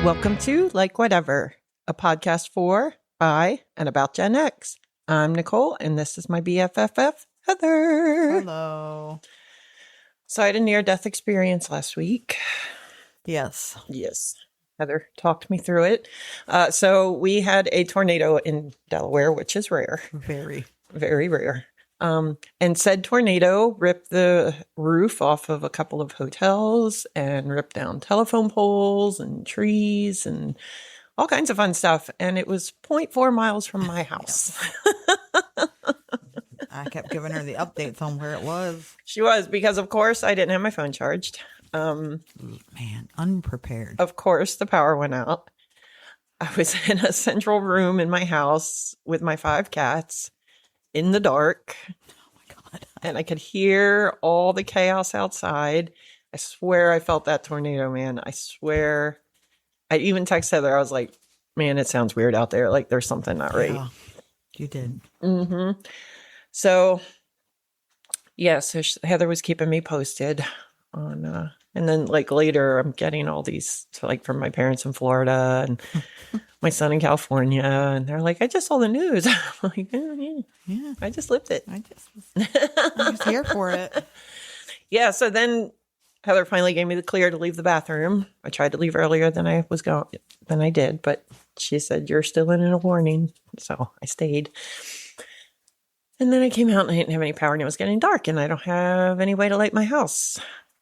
Welcome to Like Whatever, a podcast for, by, and about Gen X. I'm Nicole, and this is my BFFF, Heather. Hello. So I had a near-death experience last week. Yes. Heather talked me through it. So we had a tornado in Delaware, which is rare. Very. Very rare. And said tornado ripped the roof off of a couple of hotels and ripped down telephone poles and trees and all kinds of fun stuff. And it was 0.4 miles from my house. I kept giving her the updates on where it was. She was, because of course I didn't have my phone charged. Man, unprepared. Of course the power went out. I was in a central room in my house with my 5 cats in the dark. Oh my God. And I could hear all the chaos outside. I swear I felt that tornado, man. I swear. I even texted Heather. I was like, man, it sounds weird out there. Like there's something not right. Yeah, you did. Mm-hmm. So, yeah, so Heather was keeping me posted on, and then like later I'm getting all these like from my parents in Florida and my son in California. And they're like, I just saw the news. I'm like, yeah, I just lived it. I was here for it. Yeah, so then Heather finally gave me the clear to leave the bathroom. I tried to leave earlier than I did, but she said, you're still in a warning. So I stayed. And then I came out and I didn't have any power and it was getting dark and I don't have any way to light my house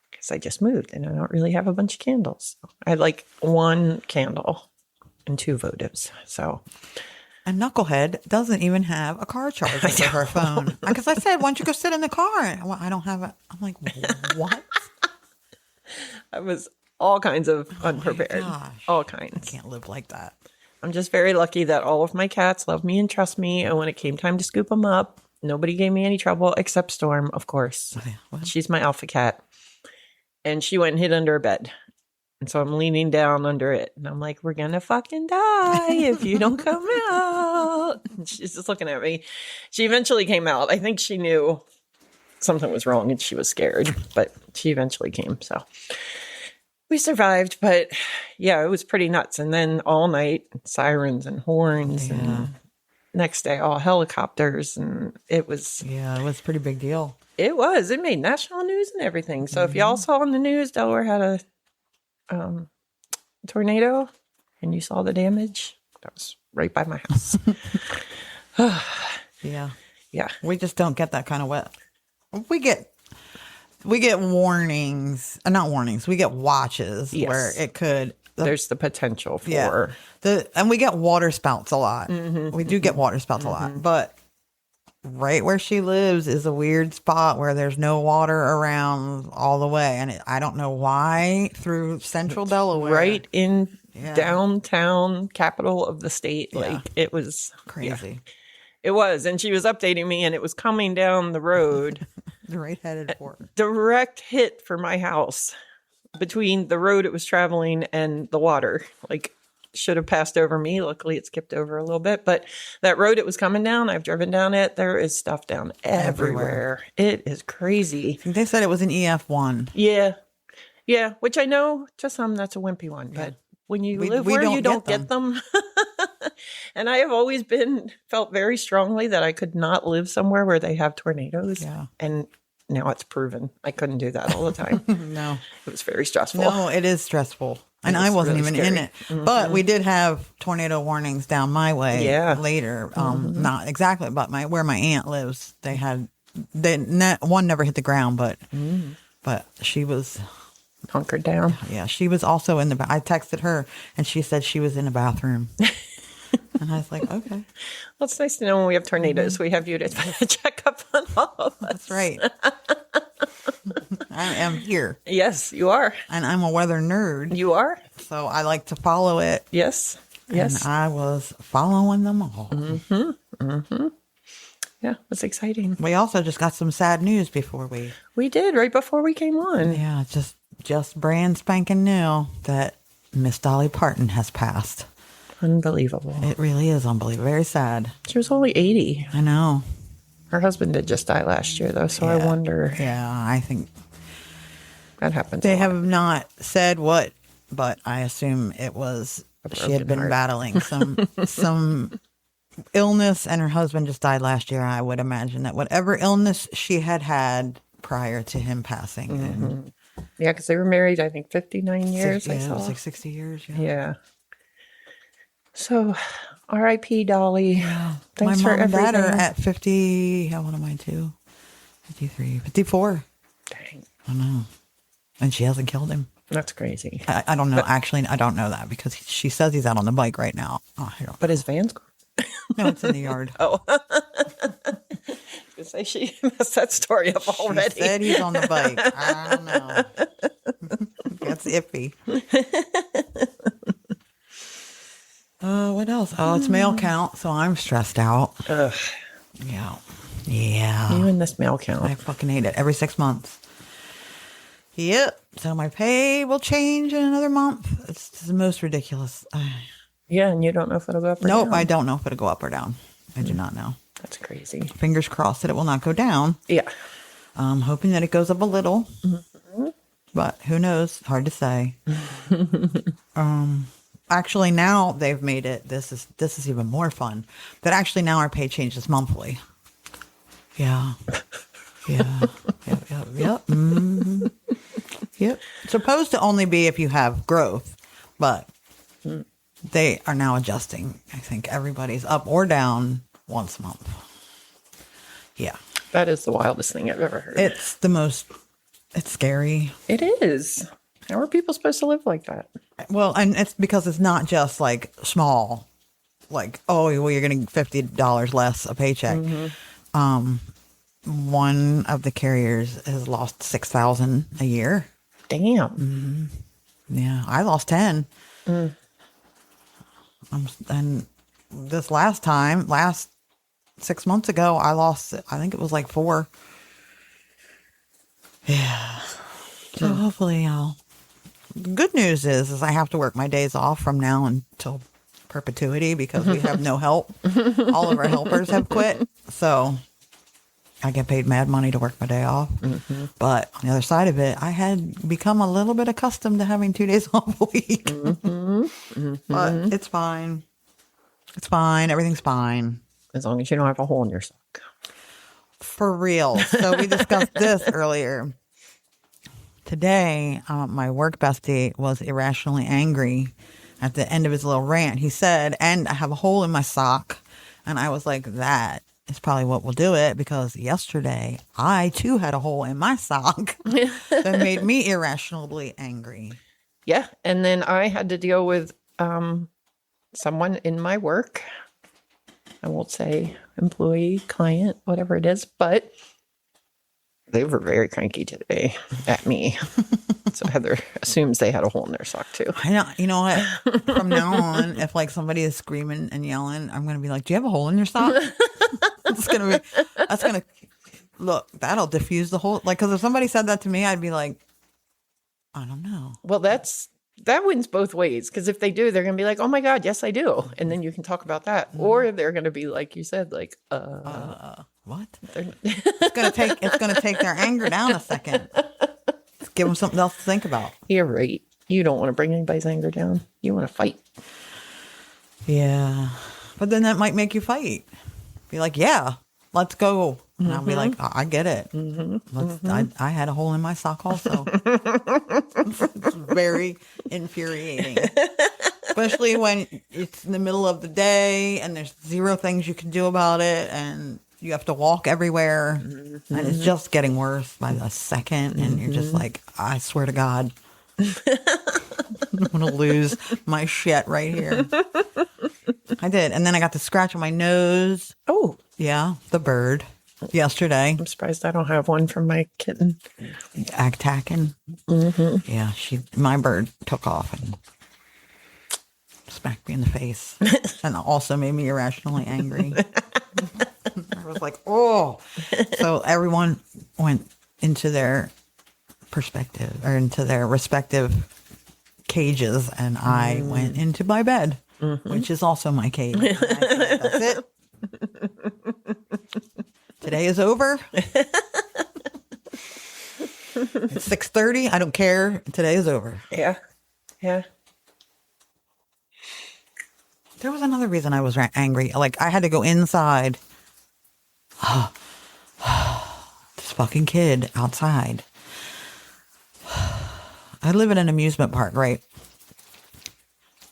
because I just moved and I don't really have a bunch of candles. I had like 1 candle and 2 votives. So. And Knucklehead doesn't even have a car charger for her phone. Because I said, why don't you go sit in the car? Well, I don't have it. I'm like, what? I was all kinds of unprepared. All kinds. I can't live like that. I'm just very lucky that all of my cats love me and trust me. And when it came time to scoop them up, nobody gave me any trouble except Storm, of course. Oh, yeah. Well, she's my alpha cat. And she went and hid under a bed. And so I'm leaning down under it. And I'm like, we're going to fucking die if you don't come out. And she's just looking at me. She eventually came out. I think she knew something was wrong and she was scared. But she eventually came. So we survived. But yeah, it was pretty nuts. And then all night, sirens and horns. Yeah. And next day, all helicopters. And it was... Yeah, it was a pretty big deal. It was. It made national news and everything. So if y'all saw on the news, Delaware had a tornado and you saw the damage, that was right by my house. Yeah. We just don't get that kind of weather. We get warnings, not warnings. We get watches where it could. There's the potential for and we get water spouts a lot. Mm-hmm. We do get water spouts a lot, but right where she lives is a weird spot where there's no water around all the way. And I don't know why through central Delaware. Right in downtown capital of the state. Yeah. Like it was crazy. Yeah. It was. And she was updating me and it was coming down the road. The right headed for direct hit for my house between the road it was traveling and the water. Like should have passed over me. Luckily, it skipped over a little bit. But that road it was coming down, I've driven down it. There is stuff down everywhere. It is crazy. They said it was an EF1. Yeah. Which I know to some that's a wimpy one. But when you live where you don't get them. And I have always felt very strongly that I could not live somewhere where they have tornadoes. Yeah. And now it's proven I couldn't do that all the time. No. It was very stressful. No, it is stressful. And I wasn't really even in it. Mm-hmm. But we did have tornado warnings down my way later. Not exactly, but where my aunt lives, one never hit the ground, but she was hunkered down. Yeah, she was also in I texted her and she said she was in the bathroom. And I was like, okay. Well, it's nice to know when we have tornadoes, we have you to check up on all of us. That's right. I am here. Yes, you are. And I'm a weather nerd. You are. So I like to follow it. Yes. And I was following them all. Yeah, it was exciting. We also just got some sad news before we did, right before we came on. Yeah, just brand spanking new that Miss Dolly Parton has passed. Unbelievable. It really is unbelievable. Very sad. She was only 80. I know. Her husband did just die last year, though, so I wonder. Yeah, I think that happens. They have not said what but I assume it was she had broken been heart. battling some illness, and her husband just died last year. I would imagine that whatever illness she had prior to him passing. And Yeah, because they were married, I think, 59 years. it was like 60 years. Yeah. So, R.I.P. Dolly. Yeah. Thanks my for mom and dad everything. are at 50. How old am I too? 53, 54. Dang. I know. And she hasn't killed him. That's crazy. I don't know. Actually, I don't know that because she says he's out on the bike right now. Oh, I don't. But his van's gone. No, it's in the yard. Oh. Say she messed that story up already. She said he's on the bike. I don't know. That's iffy. What else? Oh, it's mail count, so I'm stressed out. Ugh. Yeah. Yeah. You and this mail count. I fucking hate it. Every 6 months. Yep. So my pay will change in another month. It's the most ridiculous. Yeah, and you don't know if it'll go up or Nope, down. I don't know if it'll go up or down. I do not know. That's crazy. Fingers crossed that it will not go down. Yeah. I'm hoping that it goes up a little. But who knows? Hard to say. Actually, now they've made it. This is even more fun. That actually now our pay changes monthly. Yeah. Yeah. Yep. Mm-hmm. Yep. It's supposed to only be if you have growth, but they are now adjusting. I think everybody's up or down once a month. Yeah. That is the wildest thing I've ever heard. It's scary. It is. How are people supposed to live like that? Well, and it's because it's not just like small, like, oh, well, you're getting $50 less a paycheck. One of the carriers has lost $6,000 a year. Damn. Yeah, I lost 10. And this last 6 months ago, I lost, I think it was like 4. Yeah. So hopefully the good news is I have to work my days off from now until perpetuity because we have no help. All of our helpers have quit. So I get paid mad money to work my day off. But on the other side of it, I had become a little bit accustomed to having 2 days off a week. But it's fine. It's fine. Everything's fine. As long as you don't have a hole in your sock. For real. So we discussed this earlier. Today, my work bestie was irrationally angry at the end of his little rant. He said, and I have a hole in my sock. And I was like, that is probably what will do it because yesterday I too had a hole in my sock that made me irrationally angry. Yeah. And then I had to deal with someone in my work. I won't say employee, client, whatever it is, but they were very cranky today at me. So Heather assumes they had a hole in their sock too. I know. You know what? From now on, if like somebody is screaming and yelling, I'm going to be like, do you have a hole in your sock? Look, that'll diffuse the whole, like, because if somebody said that to me, I'd be like, I don't know. Well, that wins both ways. Because if they do, they're going to be like, oh my God, yes, I do. And then you can talk about that. Or they're going to be like you said, like, what? It's gonna take their anger down a second. Let's give them something else to think about. You're right. You don't want to bring anybody's anger down. You want to fight. Yeah. But then that might make you fight. Be like, yeah, let's go. And I'll be like, I get it. I had a hole in my sock also. It's very infuriating. Especially when it's in the middle of the day and there's 0 things you can do about it and you have to walk everywhere. And it's just getting worse by the second. And you're just like, I swear to God, I'm going to lose my shit right here. I did. And then I got the scratch on my nose. Oh. Yeah, the bird. Yesterday. I'm surprised I don't have one from my kitten. Attacking. Yeah, my bird took off and smacked me in the face. And also made me irrationally angry. I was like, oh. So everyone went into their perspective or into their respective cages and I went into my bed, which is also my cage. And I said, that's it. Today is over. It's 6:30. I don't care. Today is over. Yeah. Yeah. There was another reason I was angry. Like, I had to go inside. This fucking kid outside. I live in an amusement park, right?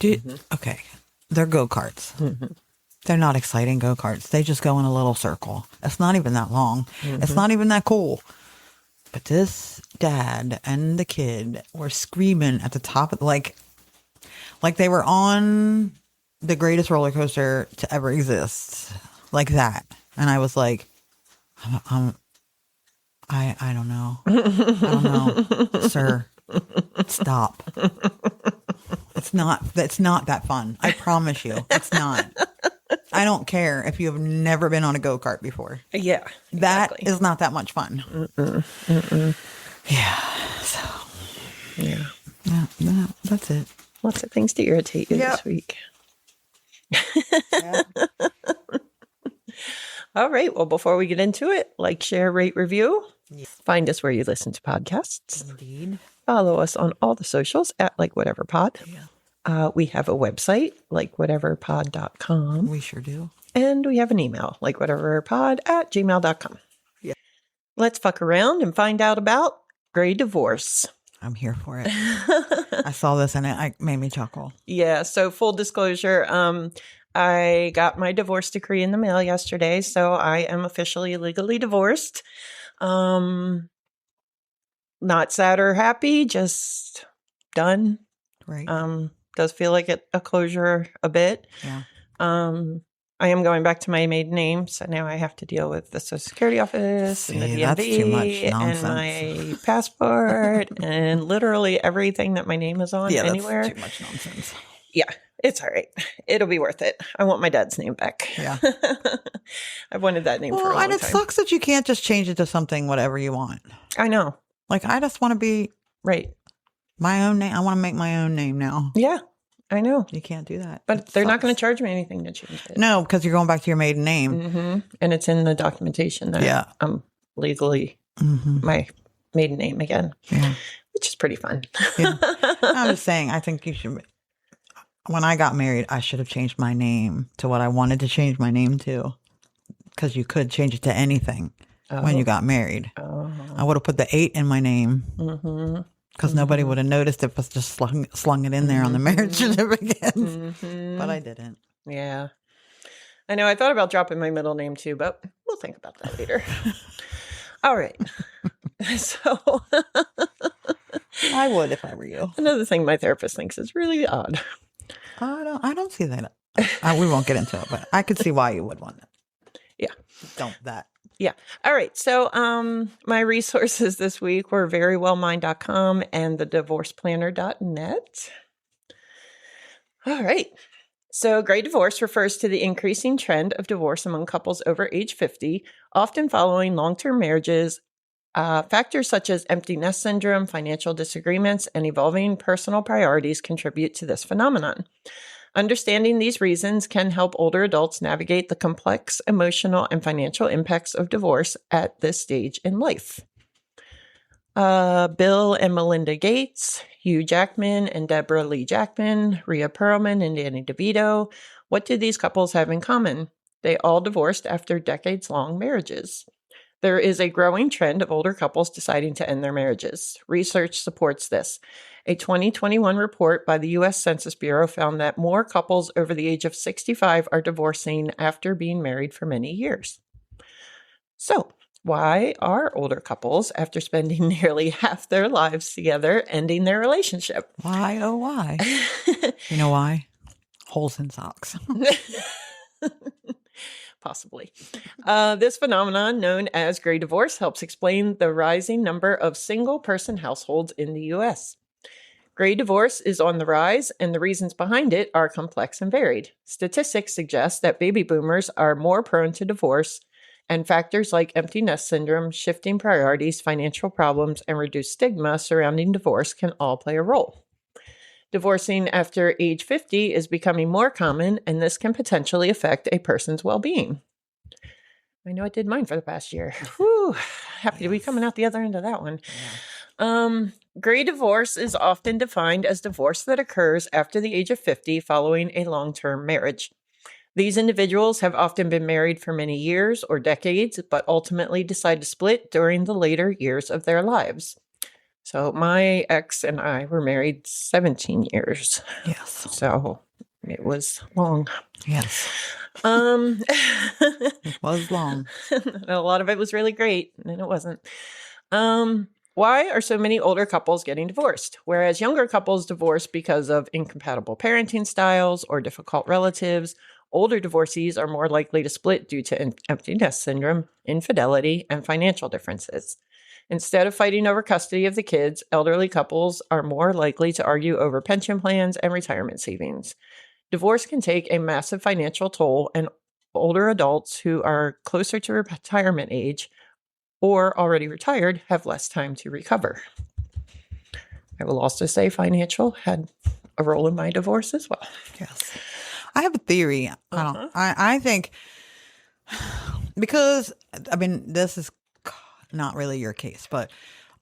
Okay. They're go-karts. They're not exciting go-karts. They just go in a little circle. It's not even that long. It's not even that cool. But this dad and the kid were screaming at the top of like they were on the greatest roller coaster to ever exist, like that. And I was like, I don't know. I don't know, sir. Stop. It's not that fun. I promise you, it's not. I don't care if you have never been on a go-kart before. Yeah, exactly. That is not that much fun. Yeah. So. Yeah. That's it. Lots of things to irritate you this week. Yeah. All right. Well, before we get into it, like, share, rate, review. Yes. Find us where you listen to podcasts. Indeed. Follow us on all the socials at Like Whatever Pod. Yeah. We have a website, likewhateverpod.com. We sure do. And we have an email, likewhateverpod@gmail.com. Yeah. Let's fuck around and find out about gray divorce. I'm here for it. I saw this and it made me chuckle. Yeah. So full disclosure, I got my divorce decree in the mail yesterday, so I am officially legally divorced. Not sad or happy, just done. Right. Does feel like a closure a bit. Yeah. I am going back to my maiden name, so now I have to deal with the Social Security office and the DMV that's too much nonsense. and my passport and literally everything that my name is on anywhere. That's too much nonsense. Yeah, it's all right. It'll be worth it. I want my dad's name back. Yeah. I've wanted that name for a long time. And it sucks that you can't just change it to something whatever you want. I know. Like, I just want to be my own name. I want to make my own name now. Yeah, I know. You can't do that. But they're not going to charge me anything to change it. No, because you're going back to your maiden name. Mm-hmm. And it's in the documentation that I'm legally my maiden name again, which is pretty fun. Yeah. I'm just saying, I think you should. When I got married, I should have changed my name to what I wanted to change my name to, because you could change it to anything when you got married. I would have put the 8 in my name because nobody would have noticed if I just slung it in there on the marriage certificate. But I didn't. Yeah. I know. I thought about dropping my middle name too, but we'll think about that later. All right. So I would if I were you. Another thing my therapist thinks is really odd. I don't see that. We won't get into it, but I could see why you would want it. Yeah. Don't that. Yeah. All right. So my resources this week were verywellmind.com and thedivorceplanner.net. All right. So gray divorce refers to the increasing trend of divorce among couples over age 50, often following long-term marriages. Factors such as empty nest syndrome, financial disagreements, and evolving personal priorities contribute to this phenomenon. Understanding these reasons can help older adults navigate the complex emotional and financial impacts of divorce at this stage in life. Bill and Melinda Gates, Hugh Jackman and Deborah Lee Jackman, Rhea Perlman and Danny DeVito. What did these couples have in common? They all divorced after decades-long marriages. There is a growing trend of older couples deciding to end their marriages. Research supports this. A 2021 report by the U.S. Census Bureau found that more couples over the age of 65 are divorcing after being married for many years. So, why are older couples, after spending nearly half their lives together, ending their relationship? Why, oh why? You know why? Holes in socks. Possibly. This phenomenon, known as gray divorce, helps explain the rising number of single-person households in the U.S. Gray divorce is on the rise, and the reasons behind it are complex and varied. Statistics suggest that baby boomers are more prone to divorce, and factors like empty nest syndrome, shifting priorities, financial problems, and reduced stigma surrounding divorce can all play a role. Divorcing after age 50 is becoming more common, and this can potentially affect a person's well-being. I know it did mine for the past year. Whew, happy to be coming out the other end of that one. Gray divorce is often defined as divorce that occurs after the age of 50 following a long-term marriage. These individuals have often been married for many years or decades, but ultimately decide to split during the later years of their lives. So my ex and I were married 17 years. Yes. So it was long. Yes. It was long. A lot of it was really great, and then it wasn't. Why are so many older couples getting divorced? Whereas younger couples divorce because of incompatible parenting styles or difficult relatives, older divorcees are more likely to split due to empty nest syndrome, infidelity, and financial differences. Instead of fighting over custody of the kids, elderly couples are more likely to argue over pension plans and retirement savings. Divorce can take a massive financial toll, and older adults who are closer to retirement age or already retired have less time to recover. I will also say financial had a role in my divorce as well. Yes. I have a theory. I think because, I mean, this is not really your case, but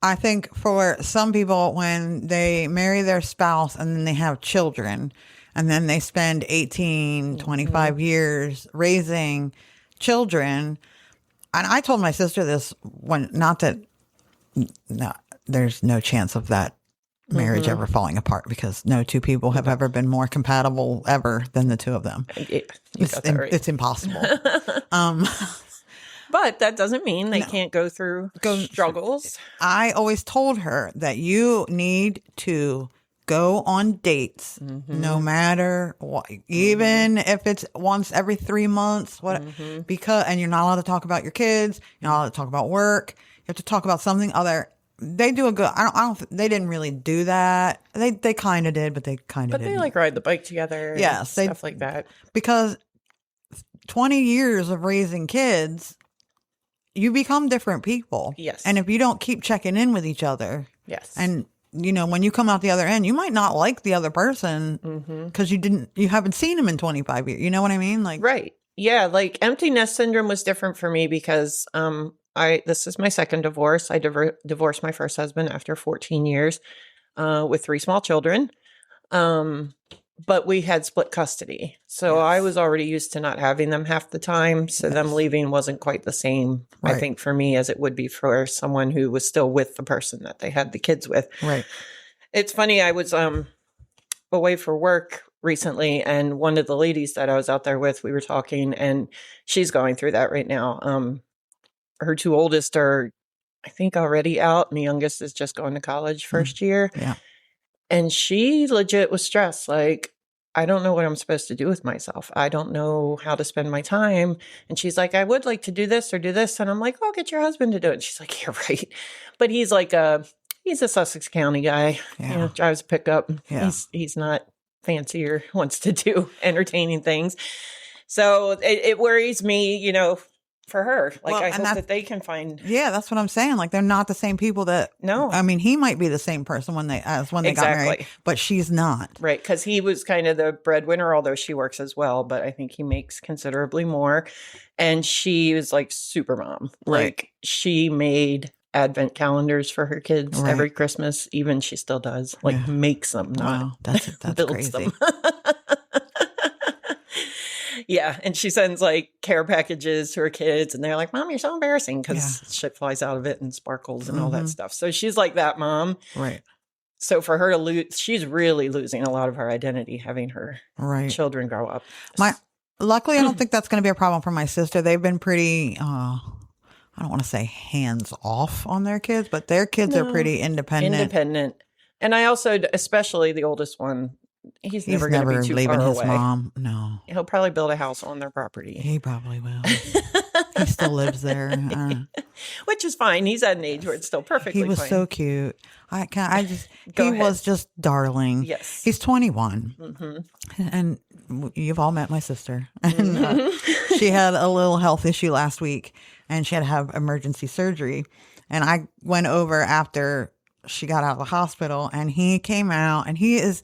I think for some people, when they marry their spouse and then they have children and then they spend 18, 25 years raising children. And I told my sister this when, not that, no, there's no chance of that marriage ever falling apart because no two people have ever been more compatible ever than the two of them. It's impossible. But that doesn't mean they can't go through struggles. I always told her that you need to go on dates, no matter what, even if it's once every 3 months, because, and you're not allowed to talk about your kids. You're not allowed to talk about work. You have to talk about something other. They do a good, they didn't really do that. They kind of did, but they kind of didn't. But they like ride the bike together. Yes. Stuff like that. Because 20 years of raising kids, you become different people. Yes. And if you don't keep checking in with each other. Yes. And, you know, when you come out the other end, you might not like the other person because you haven't seen him in 25 years. You know what I mean? Like, right. Yeah. Like empty nest syndrome was different for me because, this is my second divorce. I divorced my first husband after 14 years, with 3 small children. But we had split custody. So I was already used to not having them half the time. So them leaving wasn't quite the same, I think, for me as it would be for someone who was still with the person that they had the kids with. Right. It's funny. I was away for work recently, and one of the ladies that I was out there with, we were talking, and she's going through that right now. Her 2 oldest are, I think, already out, and the youngest is just going to college first year. Yeah. And she legit was stressed. Like, I don't know what I'm supposed to do with myself. I don't know how to spend my time. And she's like, I would like to do this or do this. And I'm like, oh, get your husband to do it. And she's like, yeah, right. But he's like he's a Sussex County guy. Yeah. You know, drives a pickup. Yeah. He's not fancy or wants to do entertaining things. So it worries me, you know, for her. Like, I hope that they can find. Yeah, that's what I'm saying. Like, they're not the same people that. No. I mean, he might be the same person when they got married, but she's not. Right. Because he was kind of the breadwinner, although she works as well. But I think he makes considerably more. And she was like super mom. Right. Like, she made advent calendars for her kids every Christmas. Even she still does. Like, makes them, not that's builds crazy. them. Yeah, and she sends like care packages to her kids, and they're like, Mom, you're so embarrassing, because shit flies out of it and sparkles and all that stuff. So she's like that mom. Right. So for her to lose, she's really losing a lot of her identity having her children grow up. Luckily, I don't think that's going to be a problem for my sister. They've been pretty, I don't want to say hands off on their kids, but their kids are pretty independent. And I also, especially the oldest one, He's never going to be too leaving far his away. Mom. No, he'll probably build a house on their property. He probably will. He still lives there, which is fine. He's at an age where it's still perfectly fine. He was so cute. He was just darling. Yes, he's 21, and you've all met my sister. And she had a little health issue last week, and she had to have emergency surgery. And I went over after she got out of the hospital, and he came out, and he is.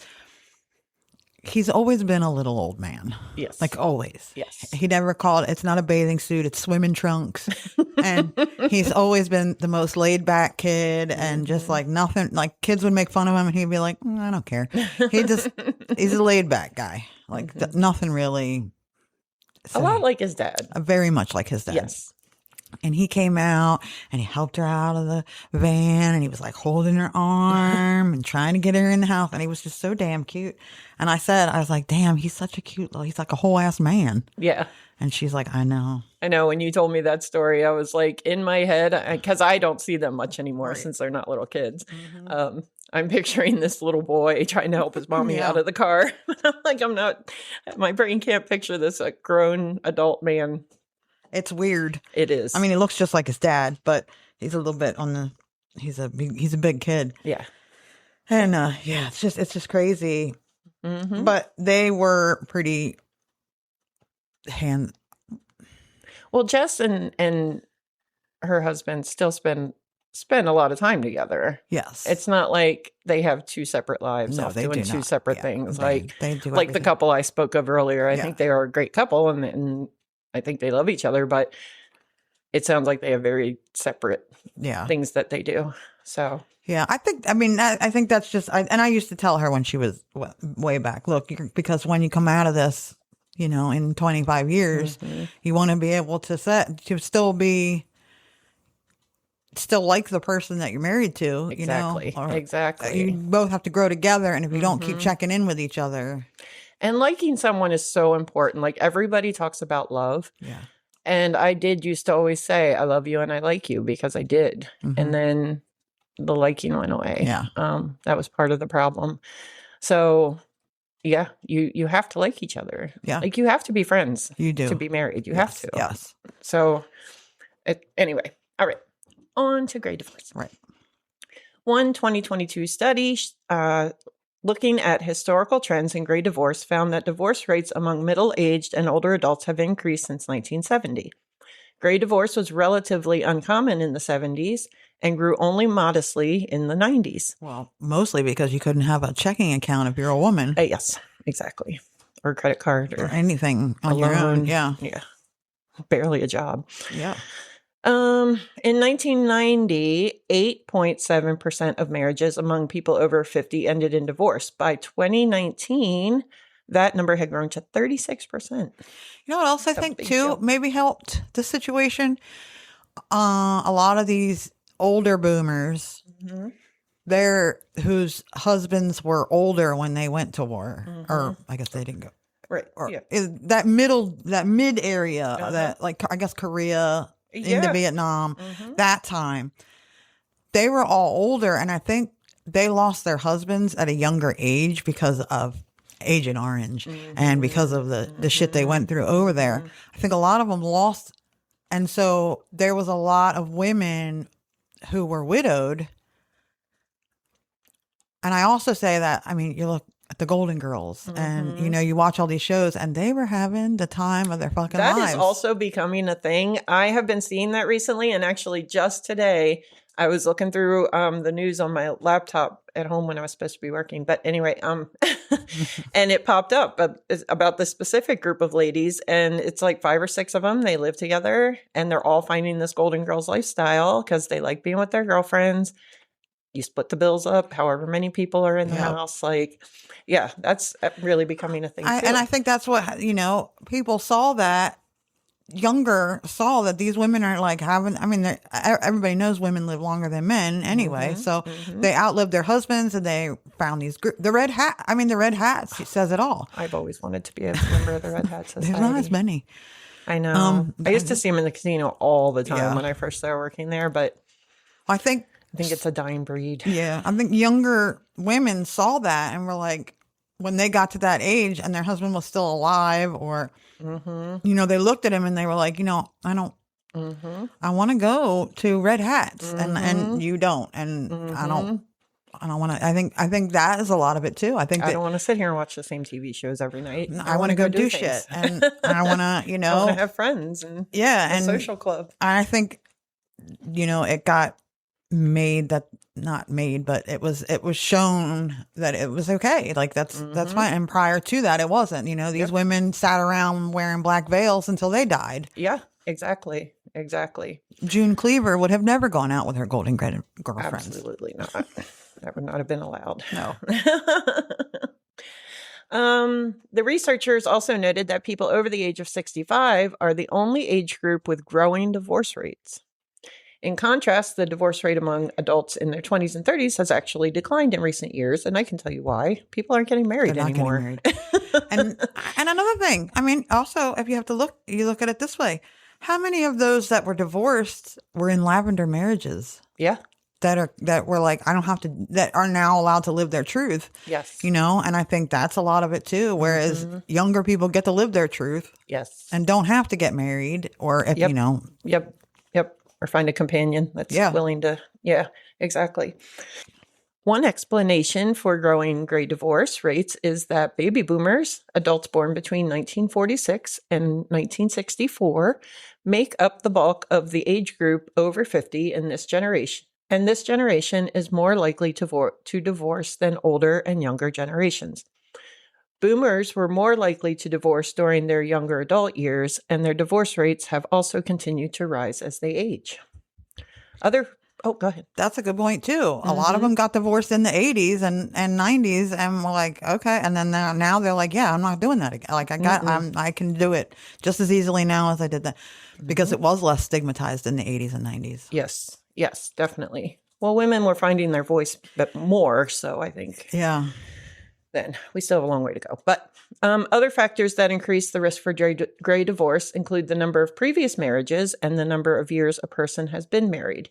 he's always been a little old man. Yes. Like always. Yes. He never called, it's not a bathing suit, it's swimming trunks. And he's always been the most laid back kid and just like nothing, like kids would make fun of him and he'd be like, I don't care. He's a laid back guy. Like nothing really. A lot like his dad. Very much like his dad. Yes. And he came out and he helped her out of the van and he was like holding her arm and trying to get her in the house. And he was just so damn cute. And I was like, damn, he's such a cute little, he's like a whole ass man. Yeah. And she's like, I know. I know. When you told me that story, I was like in my head, because I don't see them much anymore since they're not little kids. I'm picturing this little boy trying to help his mommy out of the car. I'm like, my brain can't picture this a grown adult man. It's weird. It is. I mean, he looks just like his dad, but he's a little bit he's a big kid. Yeah. And it's just crazy. But they were pretty Well, Jess and her husband still spend a lot of time together. Yes. It's not like they have two separate lives off doing two separate things. They do like the couple I spoke of earlier. I think they are a great couple and I think they love each other, but it sounds like they have very separate things that they do. So yeah, I think that's just, and I used to tell her when she was way back, look, because when you come out of this, in 25 years, you want to be able to still like the person that you're married to, exactly. Exactly. You both have to grow together. And if you don't keep checking in with each other. And liking someone is so important. Like everybody talks about love. Yeah. And I used to always say, I love you and I like you because I did. And then the liking went away. Yeah. That was part of the problem. So yeah, you have to like each other. Yeah. Like you have to be friends. You do. To be married. You have to. Yes. So anyway, all right. On to gray divorce. Right. One 2022 study looking at historical trends in gray divorce found that divorce rates among middle-aged and older adults have increased since 1970. Gray divorce was relatively uncommon in the 70s and grew only modestly in the 90s. Well, mostly because you couldn't have a checking account if you're a woman. Yes, exactly. Or a credit card. Or anything on your own. Yeah. Yeah. Barely a job. Yeah. In 1990, 8.7% of marriages among people over 50 ended in divorce. By 2019, that number had grown to 36%. You know what else I think too maybe helped the situation? A lot of these older boomers, whose husbands were older when they went to war, or I guess they didn't go. Right. Or that mid area, that like I guess Korea into Vietnam, that time, they were all older, and I think they lost their husbands at a younger age because of Agent Orange and because of the shit they went through over there. I think a lot of them lost, and so there was a lot of women who were widowed. And I also say that, I mean, you look at the Golden Girls and, you watch all these shows and they were having the time of their fucking lives. That is also becoming a thing. I have been seeing that recently. And actually just today, I was looking through the news on my laptop at home when I was supposed to be working. But anyway, and it popped up about this specific group of ladies. And it's like 5 or 6 of them. They live together and they're all finding this Golden Girls lifestyle because they like being with their girlfriends. You split the bills up, however many people are in the house. Like, yeah, that's really becoming a thing too. And I think that's what, people saw that, saw that these women are like having, I mean, everybody knows women live longer than men anyway. So they outlived their husbands and they found these the red hats says it all. I've always wanted to be a member of the Red Hat Society. There's not as many. I know. I used to see them in the casino all the time when I first started working there, but I think it's a dying breed. Yeah. I think younger women saw that and were like, when they got to that age and their husband was still alive or, they looked at him and they were like, I don't, I want to go to Red Hats and you don't. And I don't want to, I think that is a lot of it too. I don't want to sit here and watch the same TV shows every night. I want to go do shit. And I want to, I want to have friends and and social club. I think, it got made that not made, but it was shown that it was okay. Like that's fine. And prior to that, it wasn't. You know, these women sat around wearing black veils until they died. Yeah, exactly. June Cleaver would have never gone out with her golden girlfriends. Absolutely not. That would not have been allowed. No. The researchers also noted that people over the age of 65 are the only age group with growing divorce rates. In contrast, the divorce rate among adults in their 20s and 30s has actually declined in recent years, and I can tell you why. People aren't getting married anymore. And another thing, I mean, also, if you have to look at it this way. How many of those that were divorced were in lavender marriages? Yeah. That were like, I don't have to, that are now allowed to live their truth. Yes. You know, and I think that's a lot of it too. Whereas younger people get to live their truth. Yes. And don't have to get married or, if, you know. Yep. Or find a companion that's willing to. Yeah, exactly. One explanation for growing gray divorce rates is that baby boomers, adults born between 1946 and 1964, make up the bulk of the age group over 50 in this generation. And this generation is more likely to divorce than older and younger generations. Boomers were more likely to divorce during their younger adult years, and their divorce rates have also continued to rise as they age. Oh, go ahead. That's a good point too. A lot of them got divorced in the 80s and 90s and were like, okay. And then now they're like, yeah, I'm not doing that again. Like I can do it just as easily now as I did that because it was less stigmatized in the 80s and 90s. Yes, definitely. Well, women were finding their voice but more, so I think. Yeah. Then we still have a long way to go. But other factors that increase the risk for gray divorce include the number of previous marriages and the number of years a person has been married.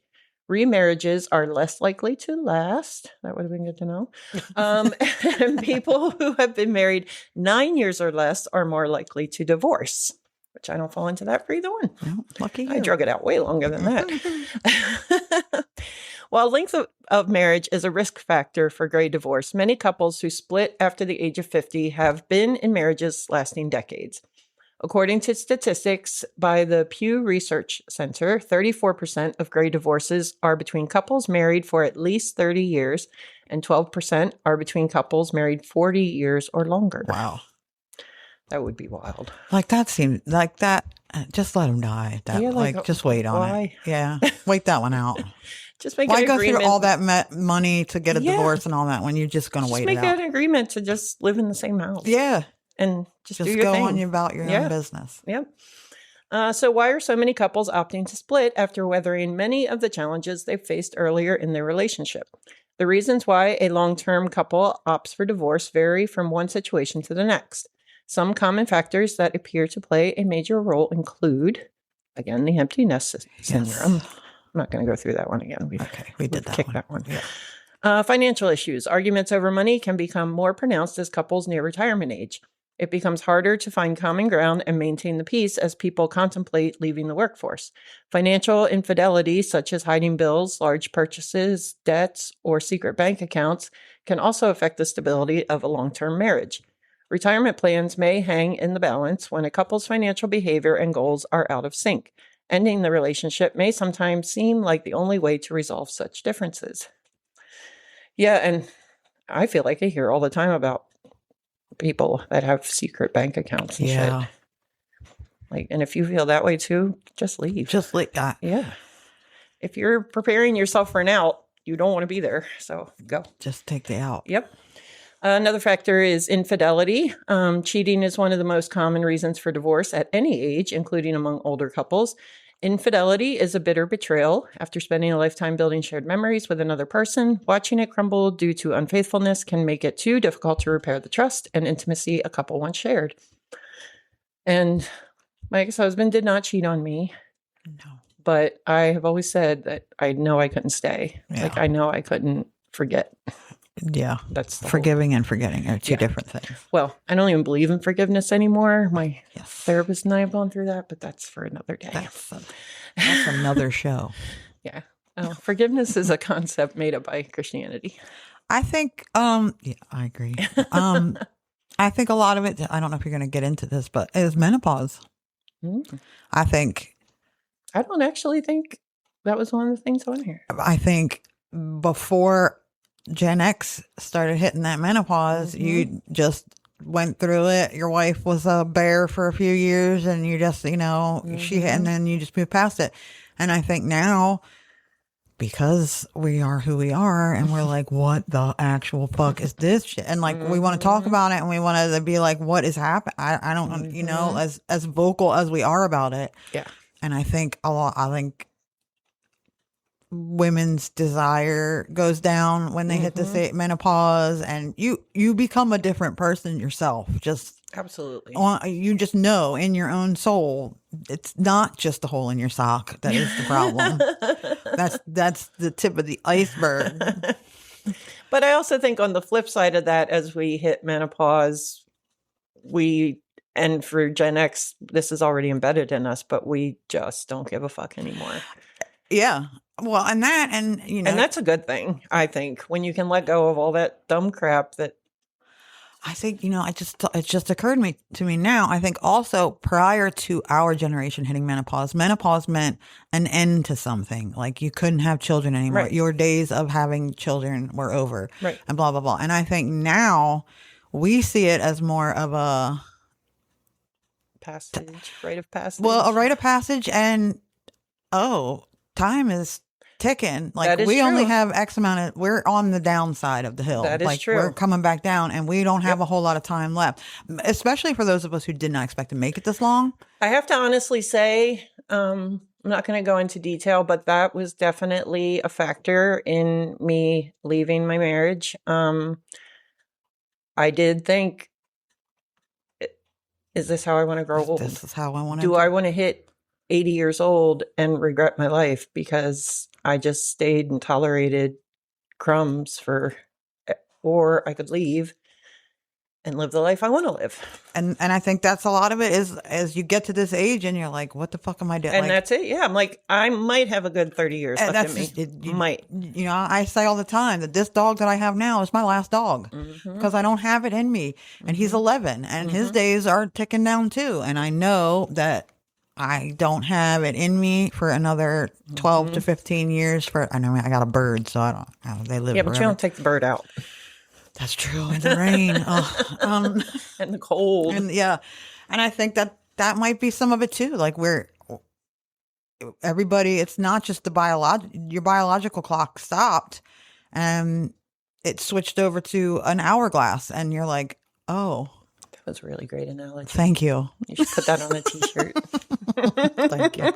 Remarriages are less likely to last. That would have been good to know. And people who have been married 9 years or less are more likely to divorce, which I don't fall into that for either one. Well, lucky you. I drug it out way longer than that. While length of marriage is a risk factor for gray divorce, many couples who split after the age of 50 have been in marriages lasting decades. According to statistics by the Pew Research Center, 34% of gray divorces are between couples married for at least 30 years, and 12% are between couples married 40 years or longer. Wow. That would be wild. Like that seems like that. Just let them die. Just wait on it. Yeah. Wait that one out. Just make Why an agreement. Go through all that money to get a divorce and all that when you're just going to wait it out? Just make an agreement to just live in the same house. Yeah. And just do your go thing. on about your own business. Yep. So why are so many couples opting to split after weathering many of the challenges they faced earlier in their relationship? The reasons why a long-term couple opts for divorce vary from one situation to the next. Some common factors that appear to play a major role include, again, the empty nest syndrome. Yes. I'm not going to go through that one again. We did that one. Yeah. Financial issues. Arguments over money can become more pronounced as couples near retirement age. It becomes harder to find common ground and maintain the peace as people contemplate leaving the workforce. Financial infidelity, such as hiding bills, large purchases, debts, or secret bank accounts, can also affect the stability of a long-term marriage. Retirement plans may hang in the balance when a couple's financial behavior and goals are out of sync. Ending the relationship may sometimes seem like the only way to resolve such differences. Yeah, and I feel like I hear all the time about people that have secret bank accounts and shit. Like, and if you feel that way too, just leave. Just leave. Yeah. If you're preparing yourself for an out, you don't want to be there. So go. Just take the out. Yep. Another factor is infidelity. Cheating is one of the most common reasons for divorce at any age, including among older couples. Infidelity is a bitter betrayal. After spending a lifetime building shared memories with another person, watching it crumble due to unfaithfulness can make it too difficult to repair the trust and intimacy a couple once shared. And my ex-husband did not cheat on me. No. But I have always said that I know I couldn't stay. Yeah. Like, I know I couldn't forget. Yeah. That's forgiving and forgetting are two different things. Well, I don't even believe in forgiveness anymore. My therapist and I have gone through that, but that's for another day. That's another show. Yeah. Forgiveness is a concept made up by Christianity. I think, I agree. I think a lot of it, I don't know if you're going to get into this, but is menopause. Mm. I don't actually think that was one of the things on here. I think before Gen X started hitting that menopause, you just went through it. Your wife was a bear for a few years, and you just, and then you just moved past it. And I think now, because we are who we are, and we're like, what the actual fuck is this shit? And like, we want to talk about it, and we want to be like, what is happening? I don't, as vocal as we are about it. Yeah. And I think I think women's desire goes down when they hit this menopause, and you become a different person yourself. Just absolutely, you just know in your own soul, it's not just the hole in your sock that is the problem. that's the tip of the iceberg. But I also think on the flip side of that, as we hit menopause, and for Gen X, this is already embedded in us, but we just don't give a fuck anymore. Yeah. Well, and that's a good thing, I think, when you can let go of all that dumb crap that. I think, it just occurred to me now. I think also prior to our generation hitting menopause meant an end to something. Like you couldn't have children anymore. Right. Your days of having children were over. Right. And blah, blah, blah. And I think now we see it as more of a rite of passage. Well, a rite of passage, and time is ticking. Like we only have X amount we're on the downside of the hill. That is true. We're coming back down, and we don't have a whole lot of time left, especially for those of us who did not expect to make it this long. I have to honestly say, I'm not going to go into detail, but that was definitely a factor in me leaving my marriage. I did think, is this how I want to grow old? This is how I want to. Do I want to hit 80 years old and regret my life because I just stayed and tolerated crumbs or I could leave and live the life I want to live. And I think that's a lot of it is as you get to this age and you're like, what the fuck am I doing? And that's it. Yeah. I'm like, I might have a good 30 years left in me. Might. I say all the time that this dog that I have now is my last dog because I don't have it in me. And he's 11 and his days are ticking down too. And I know that I don't have it in me for another 12 to 15 years. I I got a bird, so I don't. They live. Yeah, but forever. you don't take the bird out. That's true. In the rain, and the cold, and I think that might be some of it too. Like everybody. It's not just your biological clock stopped, and it switched over to an hourglass, and you're like, oh. Was a really great analogy. Thank you. You should put that on a t-shirt. Thank you.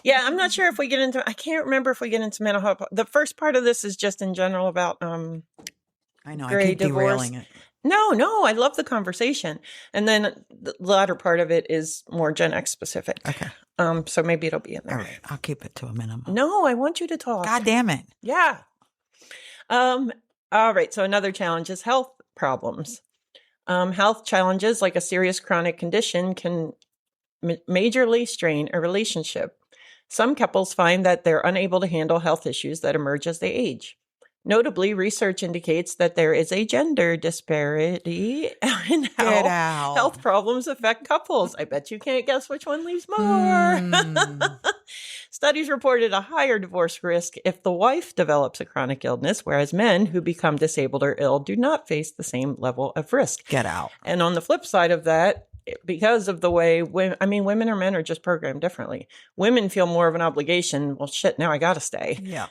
Yeah, I'm not sure if we get into. I can't remember if we get into menopause. The first part of this is just in general about. I know. I keep derailing it. No, I love the conversation, and then the latter part of it is more Gen X specific. Okay. So maybe it'll be in there. All right, I'll keep it to a minimum. No, I want you to talk. God damn it. Yeah. All right. So another challenge is health problems. Health challenges like a serious chronic condition can majorly strain a relationship. Some couples find that they're unable to handle health issues that emerge as they age. Notably, research indicates that there is a gender disparity in how health problems affect couples. I bet you can't guess which one leaves more. Studies reported a higher divorce risk if the wife develops a chronic illness, whereas men who become disabled or ill do not face the same level of risk. Get out. And on the flip side of that, because of the way women or men are just programmed differently. Women feel more of an obligation. Well, shit, now I got to stay. Yeah.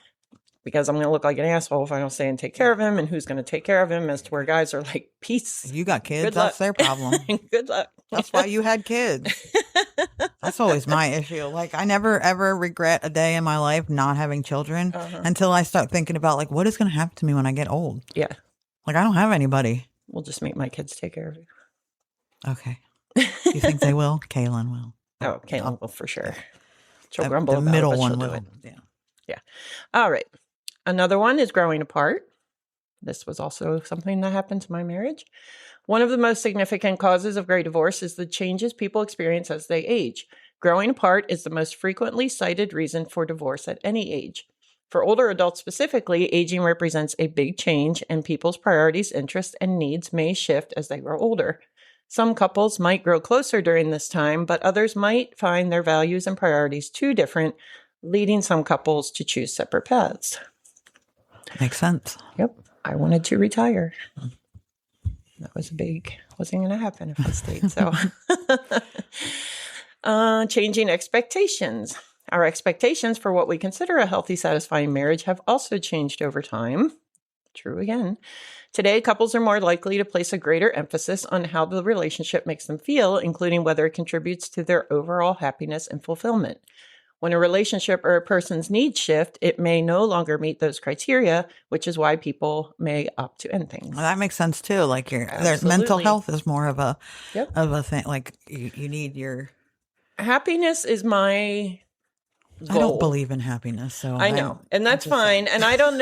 Because I'm going to look like an asshole if I don't stay and take care of him. And who's going to take care of him, as to where guys are like, peace. You got kids. That's their problem. Good luck. That's why you had kids. That's always my issue. Like, I never, ever regret a day in my life not having children until I start thinking about, like, what is going to happen to me when I get old? Yeah. Like, I don't have anybody. We'll just make my kids take care of you. Okay. You think they will? Kaylin will. Oh, Kaylin will for sure. She'll grumble the about middle it, but one she'll will. do it. Yeah. Yeah. All right. Another one is growing apart. This was also something that happened to my marriage. One of the most significant causes of gray divorce is the changes people experience as they age. Growing apart is the most frequently cited reason for divorce at any age. For older adults specifically, aging represents a big change, and people's priorities, interests, and needs may shift as they grow older. Some couples might grow closer during this time, but others might find their values and priorities too different, leading some couples to choose separate paths. Makes sense. Yep. I wanted to retire. That was wasn't going to happen if I stayed. So, changing expectations. Our expectations for what we consider a healthy, satisfying marriage have also changed over time. True again. Today, couples are more likely to place a greater emphasis on how the relationship makes them feel, including whether it contributes to their overall happiness and fulfillment. When a relationship or a person's needs shift, it may no longer meet those criteria, which is why people may opt to end things. Well, that makes sense too. Like their mental health is more of a thing. Like you need your happiness is my goal. I don't believe in happiness, so I know, and that's fine. And I don't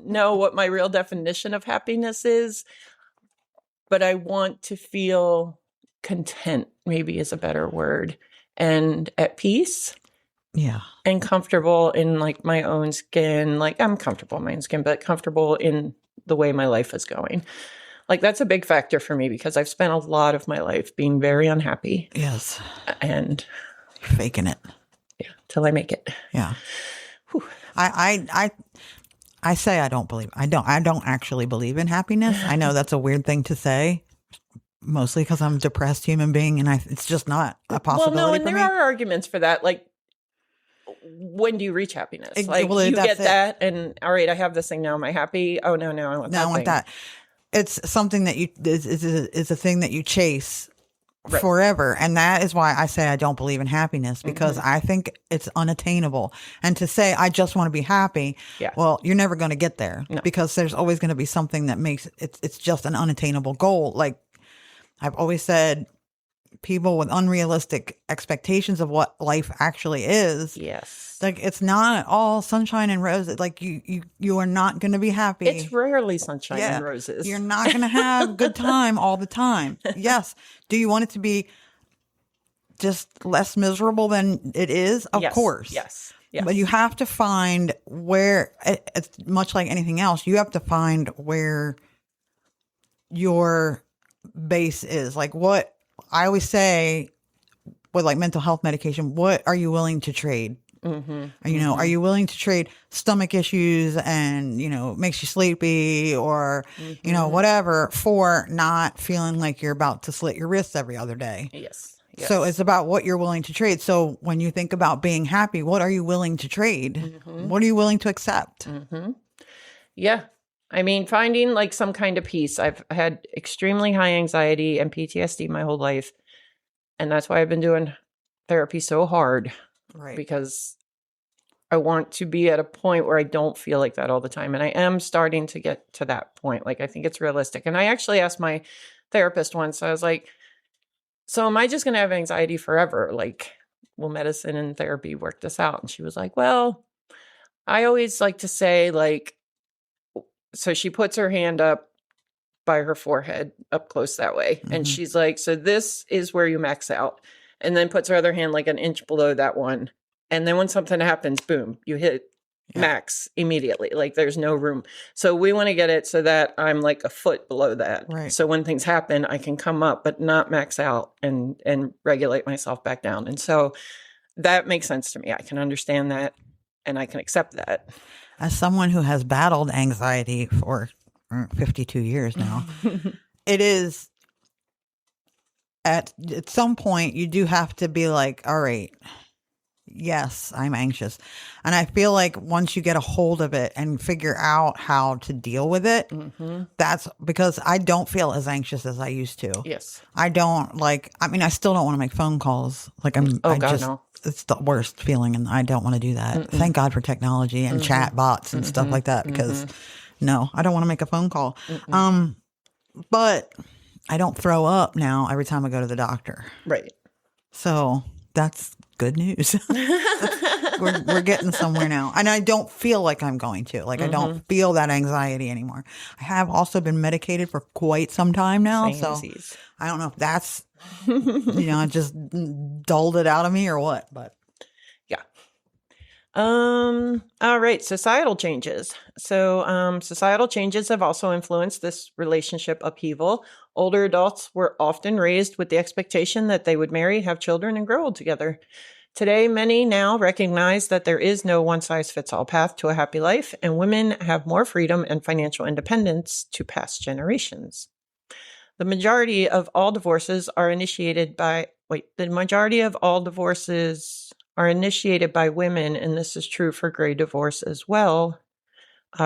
know what my real definition of happiness is, but I want to feel content. Maybe is a better word, and at peace. Yeah. And comfortable in like my own skin. Like I'm comfortable in my own skin, but comfortable in the way my life is going. Like that's a big factor for me because I've spent a lot of my life being very unhappy. Yes. And faking it. Yeah. Till I make it. Yeah. Whew. I say I don't actually believe in happiness. I know that's a weird thing to say. Mostly because I'm a depressed human being and it's just not a possibility. Well, no, and for there me. are arguments for that. Like, when do you reach happiness? Like well, you get that and all right, I have this thing now. Am I happy? Oh no, I want that. I want that. It's something that is a thing that you chase forever. And that is why I say I don't believe in happiness because I think it's unattainable. And to say I just want to be happy, well, you're never going to get there because there's always going to be something that makes it's just an unattainable goal. Like I've always said, people with unrealistic expectations of what life actually is. Yes. Like it's not all sunshine and roses. Like you are not going to be happy. It's rarely sunshine and roses. You're not going to have a good time all the time. Yes. Do you want it to be just less miserable than it is? Of course. Yes. But you have to find where it's much like anything else. You have to find where your base is. Like what I always say with like mental health medication, what are you willing to trade? Are you willing to trade stomach issues and, makes you sleepy or, whatever for not feeling like you're about to slit your wrists every other day? Yes. So it's about what you're willing to trade. So when you think about being happy, what are you willing to trade? What are you willing to accept? Yeah. I mean, finding like some kind of peace. I've had extremely high anxiety and PTSD my whole life. And that's why I've been doing therapy so hard. Right. Because I want to be at a point where I don't feel like that all the time. And I am starting to get to that point. Like, I think it's realistic. And I actually asked my therapist once, I was like, so am I just going to have anxiety forever? Like, will medicine and therapy work this out? And she was like, well, I always like to say like, so she puts her hand up by her forehead, up close that way. And she's like, so this is where you max out. And then puts her other hand like an inch below that one. And then when something happens, boom, you hit max immediately. Like there's no room. So we want to get it so that I'm like a foot below that. Right. So when things happen, I can come up, but not max out and regulate myself back down. And so that makes sense to me. I can understand that and I can accept that. As someone who has battled anxiety for 52 years now, it is at some point you do have to be like, all right, yes, I'm anxious. And I feel like once you get a hold of it and figure out how to deal with it, that's because I don't feel as anxious as I used to. Yes. I still don't want to make phone calls. Like no. It's the worst feeling and I don't want to do that. Thank God for technology and chat bots and stuff like that because no, I don't want to make a phone call. But I don't throw up now every time I go to the doctor. Right. So that's good news. We're getting somewhere now. And I don't feel like I'm going to. Like I don't feel that anxiety anymore. I have also been medicated for quite some time now. So I don't know if that's, I just dulled it out of me or what, but. Yeah. All right. Societal changes. So societal changes have also influenced this relationship upheaval. Older adults were often raised with the expectation that they would marry, have children, and grow old together. Today, many now recognize that there is no one-size-fits-all path to a happy life, and women have more freedom and financial independence to past generations. The majority of all divorces are initiated by women, and this is true for gray divorce as well,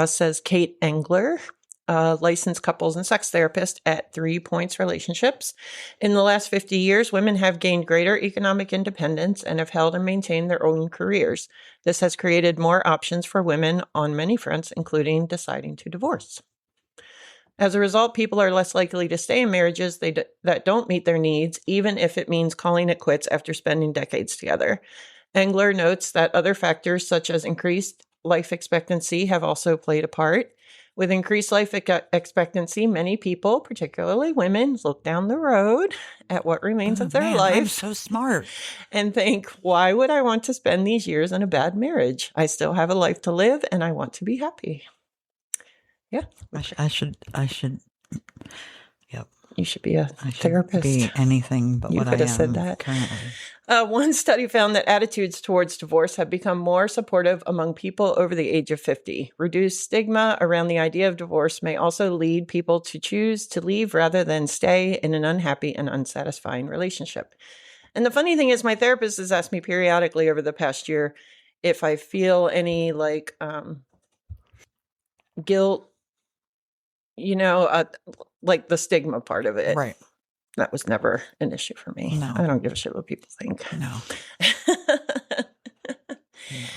says Kate Engler, licensed couples and sex therapist at 3 Points Relationships. In the last 50 years, women have gained greater economic independence and have held and maintained their own careers. This has created more options for women on many fronts, including deciding to divorce. As a result, people are less likely to stay in marriages that don't meet their needs, even if it means calling it quits after spending decades together. Engler notes that other factors such as increased life expectancy have also played a part. With increased life expectancy, many people, particularly women, look down the road at what remains of their life. I'm so smart. And think, why would I want to spend these years in a bad marriage? I still have a life to live and I want to be happy. Yeah. I should. Yep. You should be a therapist. Be anything but what I am. You could have said that. Currently. One study found that attitudes towards divorce have become more supportive among people over the age of 50. Reduced stigma around the idea of divorce may also lead people to choose to leave rather than stay in an unhappy and unsatisfying relationship. And the funny thing is, my therapist has asked me periodically over the past year if I feel any guilt, like the stigma part of it. Right. That was never an issue for me. No. I don't give a shit what people think. No.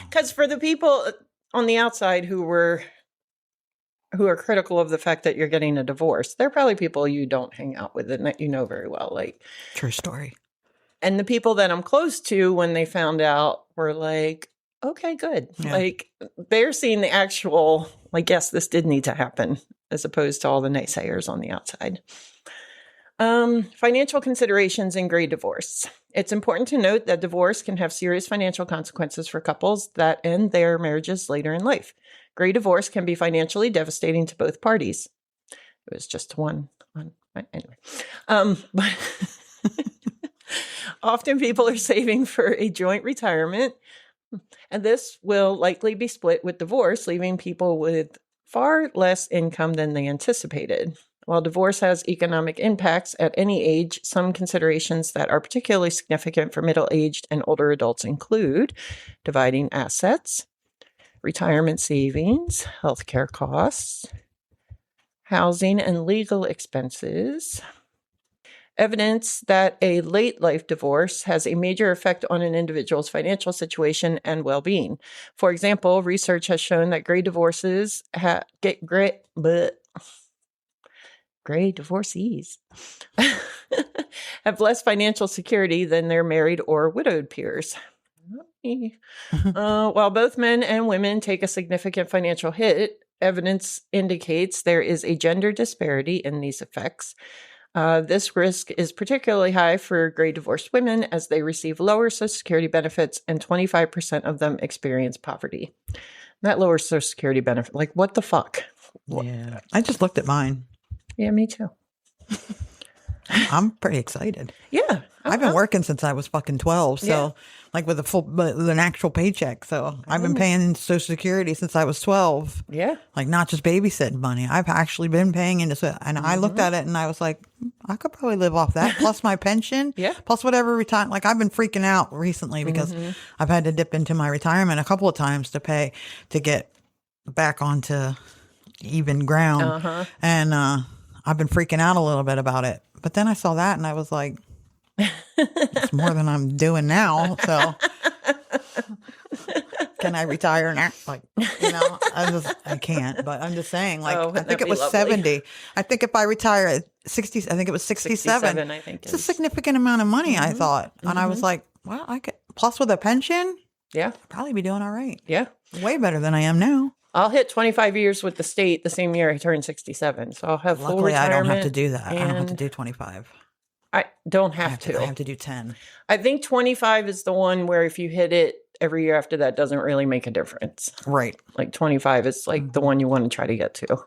Because for the people on the outside who are critical of the fact that you're getting a divorce, they're probably people you don't hang out with and that you know very well. Like, true story. And the people that I'm close to, when they found out, were like, okay, good. Yeah. Like, they're seeing the actual, like, yes, this did need to happen, as opposed to all the naysayers on the outside. Financial considerations in gray divorce. It's important to note that divorce can have serious financial consequences for couples that end their marriages later in life. Gray divorce can be financially devastating to both parties. It was just one. Anyway. But often people are saving for a joint retirement, and this will likely be split with divorce, leaving people with far less income than they anticipated. While divorce has economic impacts at any age, some considerations that are particularly significant for middle-aged and older adults include dividing assets, retirement savings, healthcare costs, housing and legal expenses. Evidence that a late life divorce has a major effect on an individual's financial situation and well-being. For example, research has shown that gray divorcees gray divorcees have less financial security than their married or widowed peers. While both men and women take a significant financial hit, evidence indicates there is a gender disparity in these effects. This risk is particularly high for gray divorced women as they receive lower Social Security benefits, and 25% of them experience poverty. That lower Social Security benefit, like, what the fuck? Yeah, I just looked at mine. Yeah, me too. I'm pretty excited. Yeah. I've been working since I was fucking 12. So like with an actual paycheck. So I've been paying Social Security since I was 12. Yeah. Like not just babysitting money. I've actually been paying into, and I looked at it and I was like, I could probably live off that plus my pension. Yeah. Plus whatever retirement. Like I've been freaking out recently because I've had to dip into my retirement a couple of times to get back onto even ground. And, I've been freaking out a little bit about it. But then I saw that and I was like, it's more than I'm doing now. So can I retire now? Like, I can't, but I'm just saying, like, I think it was lovely. 70. I think if I retire at 60, I think it was 67. I think it's a significant amount of money, I thought. And I was like, well, I could, plus with a pension, I'd probably be doing all right. Yeah. Way better than I am now. I'll hit 25 years with the state the same year I turn 67. So I'll have full retirement. Luckily, I don't have to do that. I don't have to do 25. I don't have to. I have to do 10. I think 25 is the one where if you hit it every year after that, doesn't really make a difference. Right. Like 25 is like the one you want to try to get to.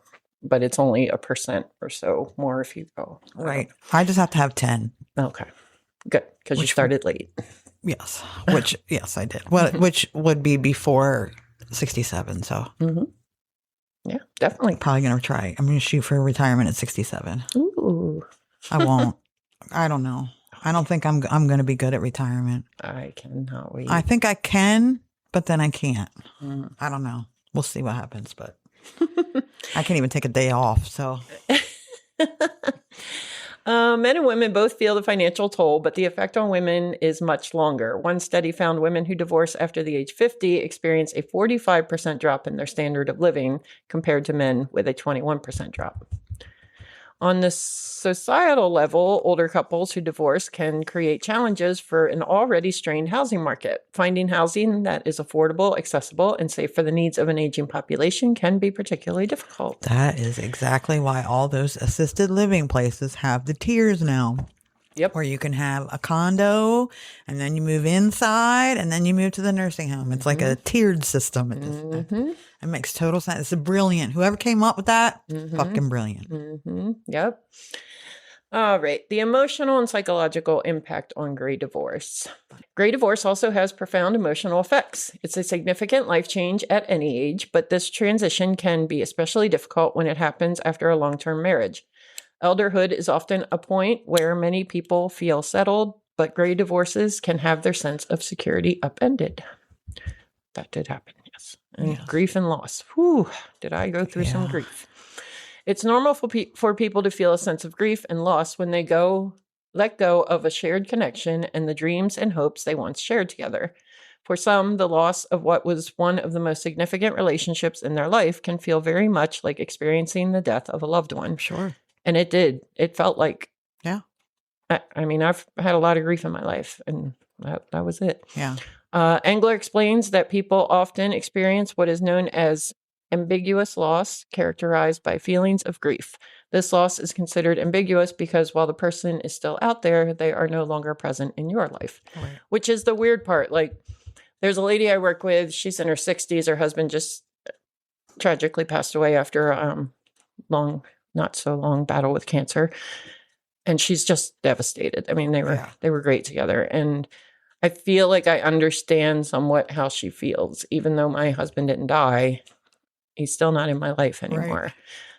But it's only 1% or so more if you go. Right. I just have to have 10. Okay. Good. Because you started late. Yes. Which, yes, I did. Well, which would be before 67. So yeah, definitely. Probably going to try. I'm going to shoot for retirement at 67. Ooh. I won't. I don't know. I don't think I'm going to be good at retirement. I cannot wait. I think I can, but then I can't. I don't know. We'll see what happens, but I can't even take a day off. So men and women both feel the financial toll, but the effect on women is much longer. One study found women who divorce after the age 50 experience a 45% drop in their standard of living compared to men with a 21% drop. On the societal level, older couples who divorce can create challenges for an already strained housing market. Finding housing that is affordable, accessible, and safe for the needs of an aging population can be particularly difficult. That is exactly why all those assisted living places have the tiers now. Yep. Where you can have a condo and then you move inside and then you move to the nursing home. It's like a tiered system. It makes total sense. It's brilliant. Whoever came up with that, fucking brilliant. Yep. All right. The emotional and psychological impact on gray divorce. Gray divorce also has profound emotional effects. It's a significant life change at any age, but this transition can be especially difficult when it happens after a long-term marriage. Elderhood is often a point where many people feel settled, but gray divorces can have their sense of security upended. That did happen, yes. And grief and loss. Whew, did I go through some grief? It's normal for people to feel a sense of grief and loss when they let go of a shared connection and the dreams and hopes they once shared together. For some, the loss of what was one of the most significant relationships in their life can feel very much like experiencing the death of a loved one. Sure. And it did. It felt like, yeah. I mean, I've had a lot of grief in my life, and that was it. Yeah. Engler explains that people often experience what is known as ambiguous loss, characterized by feelings of grief. This loss is considered ambiguous because while the person is still out there, they are no longer present in your life, which is the weird part. Like, there's a lady I work with. She's in her 60s. Her husband just tragically passed away after not so long battle with cancer. And she's just devastated. I mean, they were great together. And I feel like I understand somewhat how she feels. Even though my husband didn't die, he's still not in my life anymore. Right.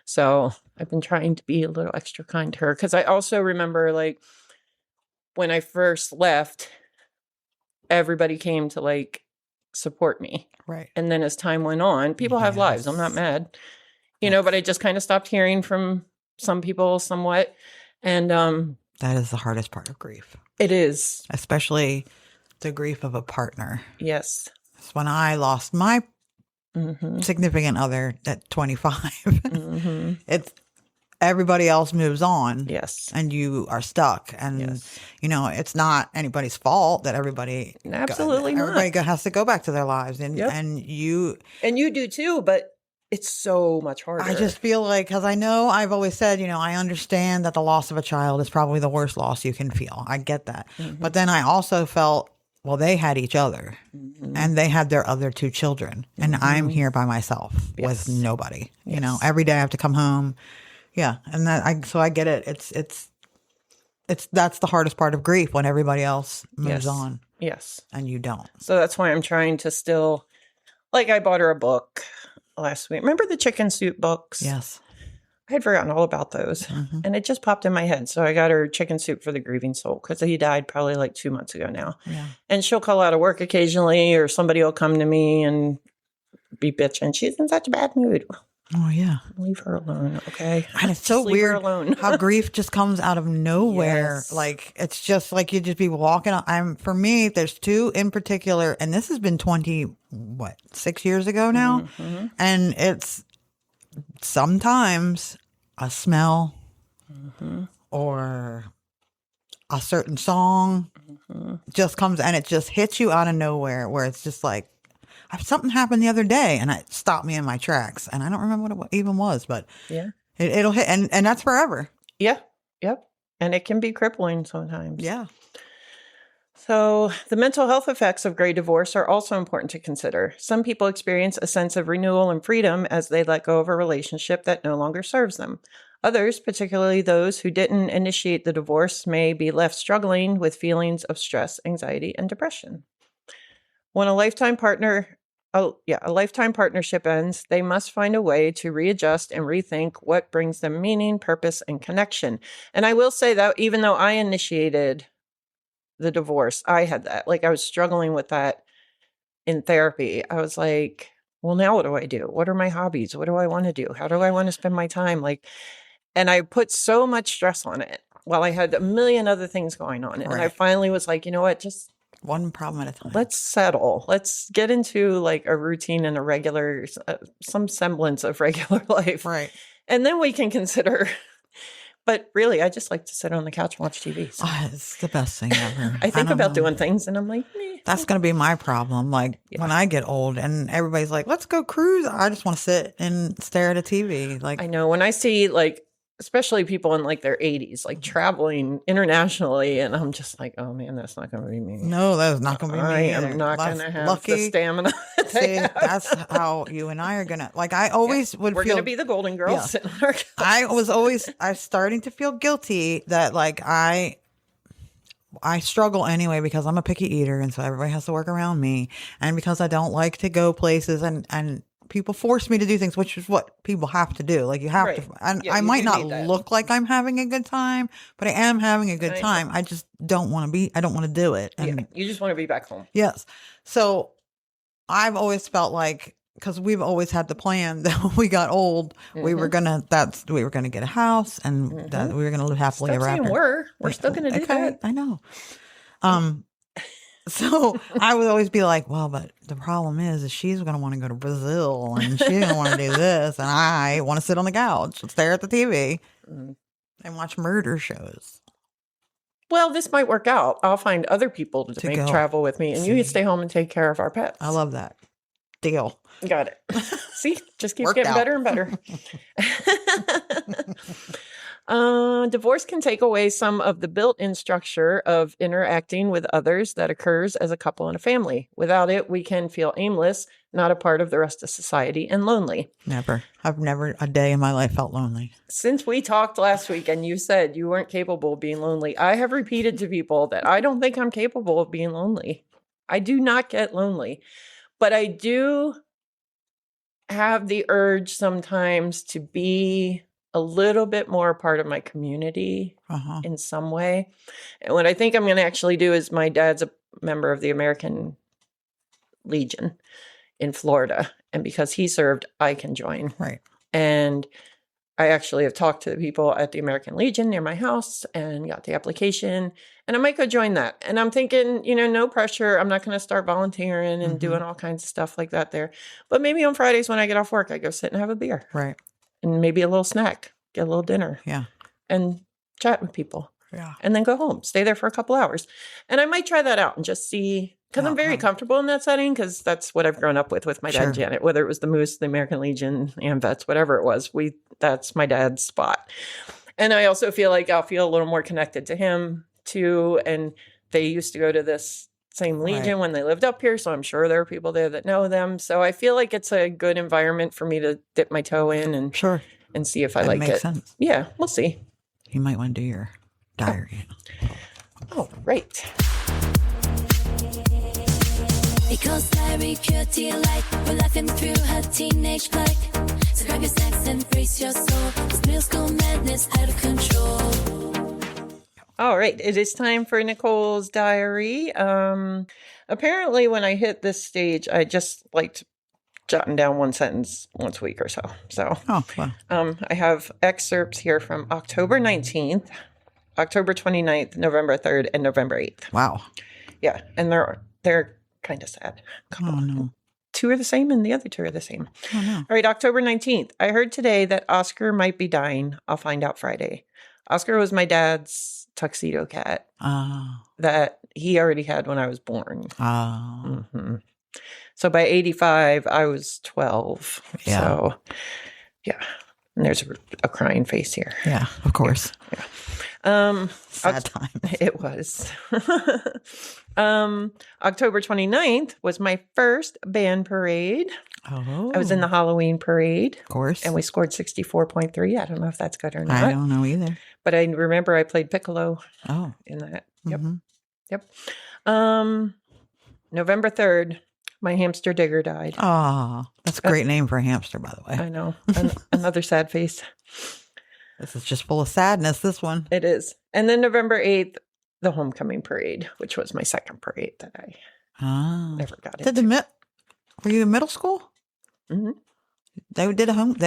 So I've been trying to be a little extra kind to her. Because I also remember, like, when I first left, everybody came to, like, support me. Right. And then as time went on, people have lives. I'm not mad. But I just kind of stopped hearing from some people somewhat. And that is the hardest part of grief. It is. Especially the grief of a partner. Yes. It's when I lost my significant other at 25. It's everybody else moves on. Yes. And you are stuck. And, it's not anybody's fault that everybody. Absolutely not. Everybody has to go back to their lives. And, and you do too, but it's so much harder. I just feel like, because I know I've always said, I understand that the loss of a child is probably the worst loss you can feel. I get that. But then I also felt, well, they had each other and they had their other two children. And I'm here by myself with nobody. Every day I have to come home. Yeah. And so I get it. That's the hardest part of grief, when everybody else moves on. Yes. And you don't. So that's why I'm trying to still, like, I bought her a book last week. Remember the chicken soup books? Yes. I had forgotten all about those. And it just popped in my head. So I got her Chicken Soup for the Grieving Soul, because he died probably like 2 months ago now. Yeah. And she'll call out of work occasionally, or somebody will come to me and be bitching. She's in such a bad mood. Oh, yeah. Leave her alone, okay? And it's so weird how grief just comes out of nowhere. Yes. Like, it's just like you just be walking. For me, there's two in particular, and this has been 6 years ago now. And it's sometimes a smell or a certain song just comes, and it just hits you out of nowhere, where it's just like, something happened the other day and it stopped me in my tracks, and I don't remember what it even was, but it'll hit, and that's forever. Yeah. Yep. And it can be crippling sometimes. Yeah. So the mental health effects of gray divorce are also important to consider. Some people experience a sense of renewal and freedom as they let go of a relationship that no longer serves them. Others, particularly those who didn't initiate the divorce, may be left struggling with feelings of stress, anxiety, and depression. When a lifetime partnership ends, they must find a way to readjust and rethink what brings them meaning, purpose, and connection. And I will say that even though I initiated the divorce, I had that. Like, I was struggling with that in therapy. I was like, well, now what do I do? What are my hobbies? What do I want to do? How do I want to spend my time? Like, and I put so much stress on it while I had a million other things going on. And I finally was like, you know what? Just one problem at a time. Let's settle. Let's get into like a routine and a regular, some semblance of regular life. Right. And then we can consider. But really, I just like to sit on the couch and watch TV. So. Oh, it's the best thing ever. I think about doing things and I'm like, meh. That's going to be my problem. Like when I get old and everybody's like, let's go cruise. I just want to sit and stare at a TV. Like, I know when I see like, especially people in like their 80s, like traveling internationally. And I'm just like, oh man, that's not going to be me. No, that's not going to be me. I am not going to have the stamina. See, that's how you and I are going to, like, I always would We're feel. We're going to be the golden girls. Sitting on our couch. I was starting to feel guilty that like I struggle anyway because I'm a picky eater. And so everybody has to work around me. And because I don't like to go places and people force me to do things, which is what people have to do. Like you have to, and I might not look like I'm having a good time, but I am having a good time. I just don't want to do it. And you just want to be back home. Yes. So I've always felt like, because we've always had the plan that when we got old, we were gonna get a house and that we were gonna live happily ever after. We're still gonna do that. I know. So I would always be like, well, but the problem is she's going to want to go to Brazil and she's going to want to do this. And I want to sit on the couch and stare at the TV and watch murder shows. Well, this might work out. I'll find other people to make travel with me and you can stay home and take care of our pets. I love that. Deal. Got it. See, just keeps getting better and better. Divorce can take away some of the built-in structure of interacting with others that occurs as a couple and a family. Without it, we can feel aimless, not a part of the rest of society, and lonely. Never. I've never a day in my life felt lonely. Since we talked last week and you said you weren't capable of being lonely, I have repeated to people that I don't think I'm capable of being lonely. I do not get lonely, but I do have the urge sometimes to be a little bit more a part of my community in some way. And what I think I'm going to actually do is my dad's a member of the American Legion in Florida. And because he served, I can join. Right. And I actually have talked to the people at the American Legion near my house and got the application. And I might go join that. And I'm thinking, no pressure. I'm not going to start volunteering and doing all kinds of stuff like that there. But maybe on Fridays when I get off work, I go sit and have a beer. Right. And maybe a little snack, get a little dinner. Yeah. And chat with people. Yeah. And then go home, stay there for a couple hours. And I might try that out and just see, because I'm very comfortable in that setting, because that's what I've grown up with my dad and Janet, whether it was the Moose, the American Legion, AMVETS, whatever it was, that's my dad's spot. And I also feel like I'll feel a little more connected to him too. And they used to go to this same Legion when they lived up here. So I'm sure there are people there that know them. So I feel like it's a good environment for me to dip my toe in and and see if I like it. Makes sense. Yeah, we'll see. You might want to do your diary. Oh, right. Nicole's diary, pure delight. We're laughing through her teenage flight. So grab your snacks and brace your soul. This middle school madness out of control. All right, it is time for Nicole's diary. Apparently, when I hit this stage, I just liked jotting down one sentence once a week or so. So, I have excerpts here from October 19th, October 29th, November 3rd, and November 8th. Wow. Yeah, and they're kind of sad. Oh, no. Two are the same and the other two are the same. Oh, no. All right, October 19th. I heard today that Oscar might be dying. I'll find out Friday. Oscar was my dad's tuxedo cat that he already had when I was born. So by 85, I was 12. Yeah. So, yeah. And there's a crying face here. Yeah, of course. Yeah. Sad time. It was. October 29th was my first band parade. Oh. I was in the Halloween parade. Of course. And we scored 64.3. I don't know if that's good or not. I don't know either. But I remember I played piccolo in that. Yep. Mm-hmm. Yep. November 3rd, my hamster Digger died. Oh, that's a great name for a hamster, by the way. I know. Another sad face. This is just full of sadness, this one. It is. And then November 8th, the homecoming parade, which was my second parade that I never got into. Were you in middle school? Mm-hmm. They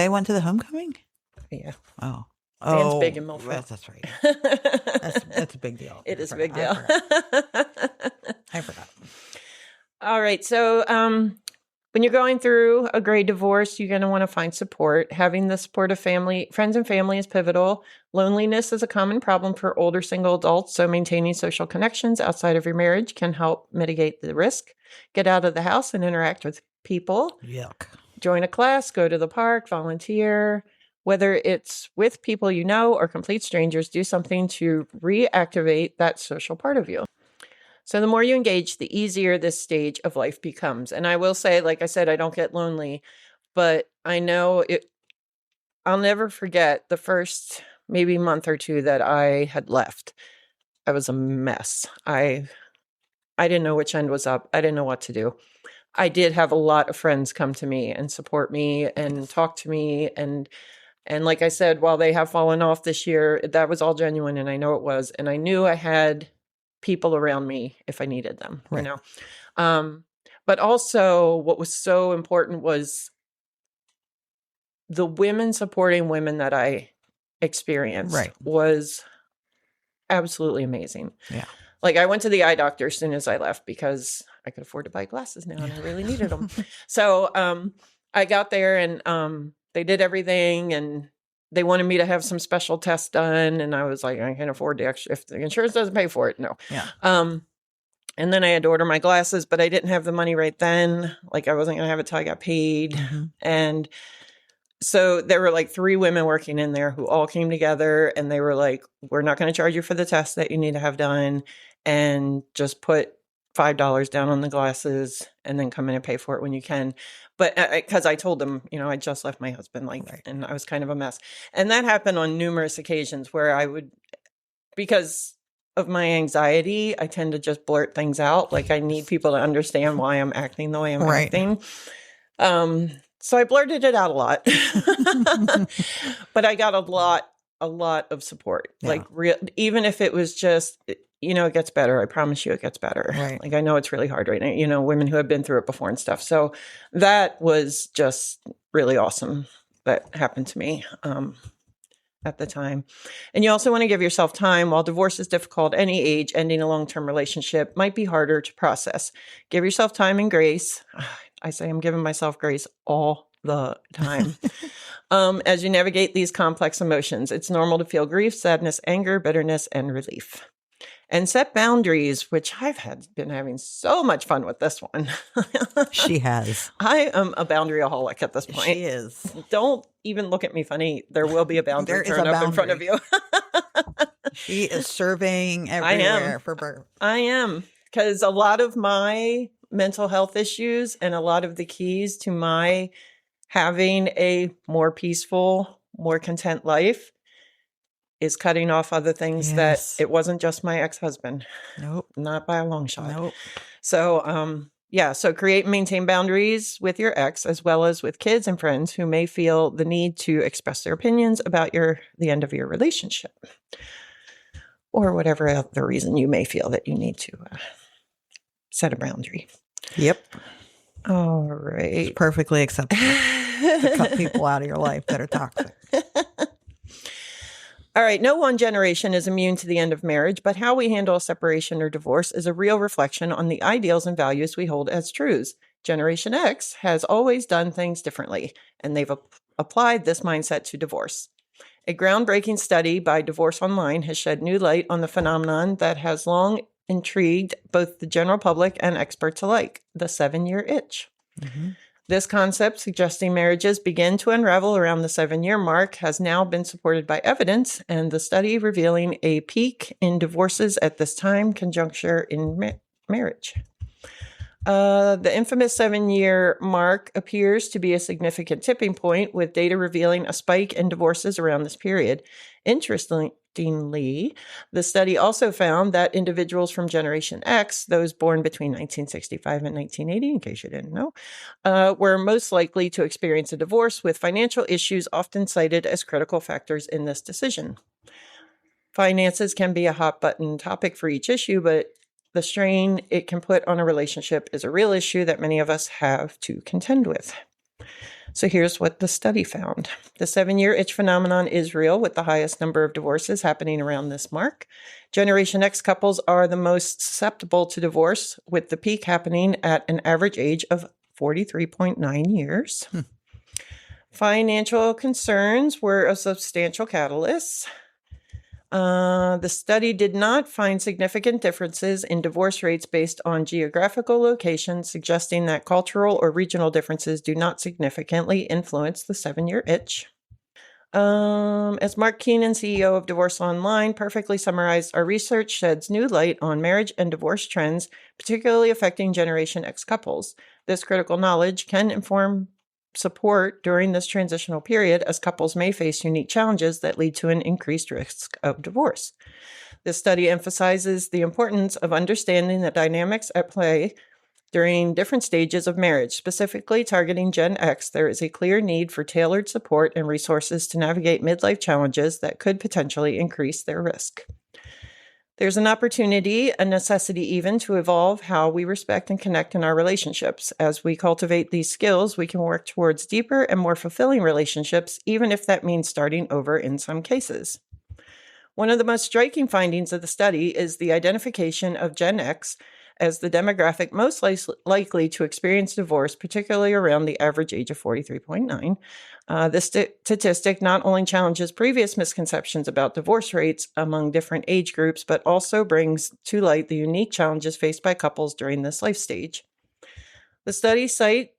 went to the homecoming? Yeah. Oh. Dan's big in Milford. That's right. That's a big deal. It is a big deal. I forgot. All right. So when you're going through a great divorce, you're going to want to find support. Having the support of friends and family is pivotal. Loneliness is a common problem for older single adults, so maintaining social connections outside of your marriage can help mitigate the risk. Get out of the house and interact with people. Yuck. Join a class, go to the park, volunteer. Whether it's with people you know or complete strangers, do something to reactivate that social part of you. So the more you engage, the easier this stage of life becomes. And I will say, like I said, I don't get lonely, but I know I'll never forget the first maybe month or two that I had left. I was a mess. I didn't know which end was up. I didn't know what to do. I did have a lot of friends come to me and support me and talk to me. And like I said, while they have fallen off this year, that was all genuine. And I know it was. And I knew I had people around me if I needed them, right. You know? But also what was so important was the women supporting women that I experienced was absolutely amazing. Yeah. Like I went to the eye doctor as soon as I left because I could afford to buy glasses now and I really needed them. So I got there and they did everything and they wanted me to have some special tests done. And I was like, I can't afford the extra. If the insurance doesn't pay for it, no. Yeah. And then I had to order my glasses, but I didn't have the money right then. Like I wasn't going to have it till I got paid. Mm-hmm. And so there were like 3 women working in there who all came together and they were like, we're not going to charge you for the test that you need to have done. And just put $5 down on the glasses and then come in and pay for it when you can. But because I told them, you know, I just left my husband, and I was kind of a mess. And that happened on numerous occasions where I would, because of my anxiety, I tend to just blurt things out. Like I need people to understand why I'm acting the way I'm acting. So I blurted it out a lot, but I got a lot of support. Yeah. Like even if it was just, you know, it gets better. I promise you it gets better. Right. Like I know it's really hard right now, you know, women who have been through it before and stuff. So that was just really awesome that happened to me at the time. And you also want to give yourself time. While divorce is difficult at any age, ending a long-term relationship might be harder to process. Give yourself time and grace. I say I'm giving myself grace all the time. As you navigate these complex emotions, it's normal to feel grief, sadness, anger, bitterness, and relief. And set boundaries, which I've been having so much fun with this one. She has. I am a boundaryaholic at this point. She is. Don't even look at me funny. There will be a boundary thrown up in front of you. She is surveying everywhere for birth. I am. Because a lot of my mental health issues and a lot of the keys to my having a more peaceful, more content life is cutting off other things that it wasn't just my ex-husband. Nope. Not by a long shot. Nope. So, so create and maintain boundaries with your ex as well as with kids and friends who may feel the need to express their opinions about the end of your relationship or whatever other reason you may feel that you need to set a boundary. Yep. All right. It's perfectly acceptable to cut people out of your life that are toxic. All right. No one generation is immune to the end of marriage, but how we handle a separation or divorce is a real reflection on the ideals and values we hold as truths. Generation X has always done things differently, and they've applied this mindset to divorce. A groundbreaking study by Divorce Online has shed new light on the phenomenon that has long intrigued both the general public and experts alike, the 7-year itch. Mm-hmm. This concept, suggesting marriages begin to unravel around the 7-year mark, has now been supported by evidence, and the study revealing a peak in divorces at this time conjuncture in marriage. The infamous 7-year mark appears to be a significant tipping point, with data revealing a spike in divorces around this period. Interestingly, the study also found that individuals from Generation X, those born between 1965 and 1980, in case you didn't know, were most likely to experience a divorce, with financial issues often cited as critical factors in this decision. Finances can be a hot button topic for each issue, but the strain it can put on a relationship is a real issue that many of us have to contend with. So here's what the study found. The 7-year itch phenomenon is real, with the highest number of divorces happening around this mark. Generation X couples are the most susceptible to divorce, with the peak happening at an average age of 43.9 years. Financial concerns were a substantial catalyst. The study did not find significant differences in divorce rates based on geographical location, suggesting that cultural or regional differences do not significantly influence the 7-year itch. As Mark Keenan, CEO of Divorce Online, perfectly summarized, our research sheds new light on marriage and divorce trends, particularly affecting Generation X couples. This critical knowledge can inform support during this transitional period, as couples may face unique challenges that lead to an increased risk of divorce. This study emphasizes the importance of understanding the dynamics at play during different stages of marriage. Specifically targeting Gen X, there is a clear need for tailored support and resources to navigate midlife challenges that could potentially increase their risk. There's an opportunity, a necessity even, to evolve how we respect and connect in our relationships. As we cultivate these skills, we can work towards deeper and more fulfilling relationships, even if that means starting over in some cases. One of the most striking findings of the study is the identification of Gen X as the demographic most likely to experience divorce, particularly around the average age of 43.9. This statistic not only challenges previous misconceptions about divorce rates among different age groups, but also brings to light the unique challenges faced by couples during this life stage. The study cites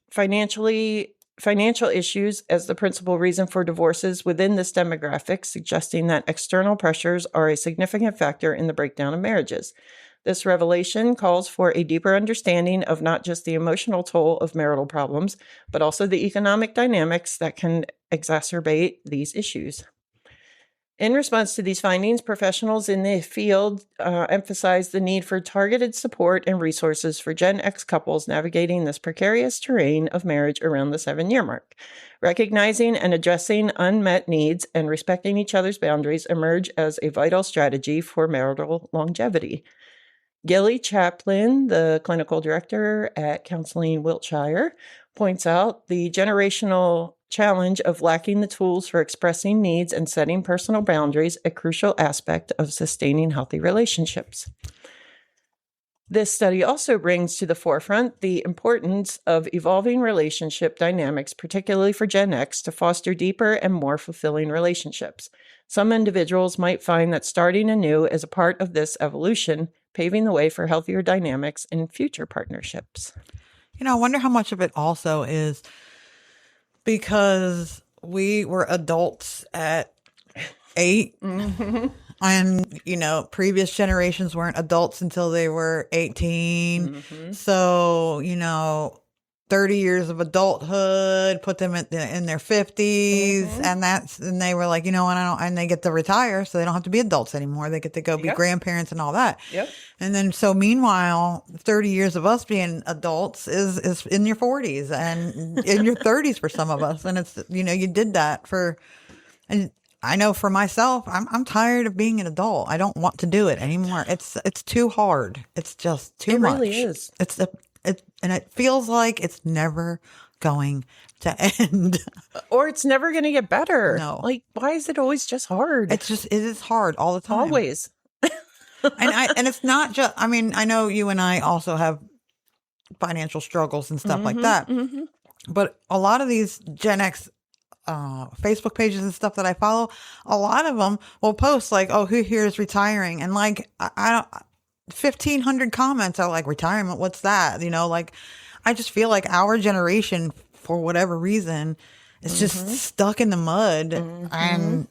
financial issues as the principal reason for divorces within this demographic, suggesting that external pressures are a significant factor in the breakdown of marriages. This revelation calls for a deeper understanding of not just the emotional toll of marital problems, but also the economic dynamics that can exacerbate these issues. In response to these findings, professionals in the field emphasize the need for targeted support and resources for Gen X couples navigating this precarious terrain of marriage around the 7-year mark. Recognizing and addressing unmet needs and respecting each other's boundaries emerge as a vital strategy for marital longevity. Gilly Chaplin, the clinical director at Counseling Wiltshire, points out the generational challenge of lacking the tools for expressing needs and setting personal boundaries, a crucial aspect of sustaining healthy relationships. This study also brings to the forefront the importance of evolving relationship dynamics, particularly for Gen X, to foster deeper and more fulfilling relationships. Some individuals might find that starting anew is a part of this evolution, paving the way for healthier dynamics in future partnerships. You know, I wonder how much of it also is because we were adults at 8. Mm-hmm. And, you know, previous generations weren't adults until they were 18. Mm-hmm. So, you know, 30 years of adulthood put them in their 50s. Mm-hmm. And they were like, you know, and they get to retire, so they don't have to be adults anymore. They get to go be grandparents and all that. Yep. And then, so meanwhile, 30 years of us being adults is in your 40s and in your 30s for some of us. And it's, you know, you did that and I know for myself, I'm tired of being an adult. I don't want to do it anymore. It's too hard. It's just too much. It really is. And it feels like it's never going to end. Or it's never going to get better. No. Like, why is it always just hard? It is hard all the time. Always. and it's not just, I mean, I know you and I also have financial struggles and stuff like that. Mm-hmm. But a lot of these Gen X Facebook pages and stuff that I follow, a lot of them will post like, oh, who here is retiring? And like, I don't, 1,500 comments are like, retirement, what's that? You know, like, I just feel like our generation, for whatever reason, is just stuck in the mud, and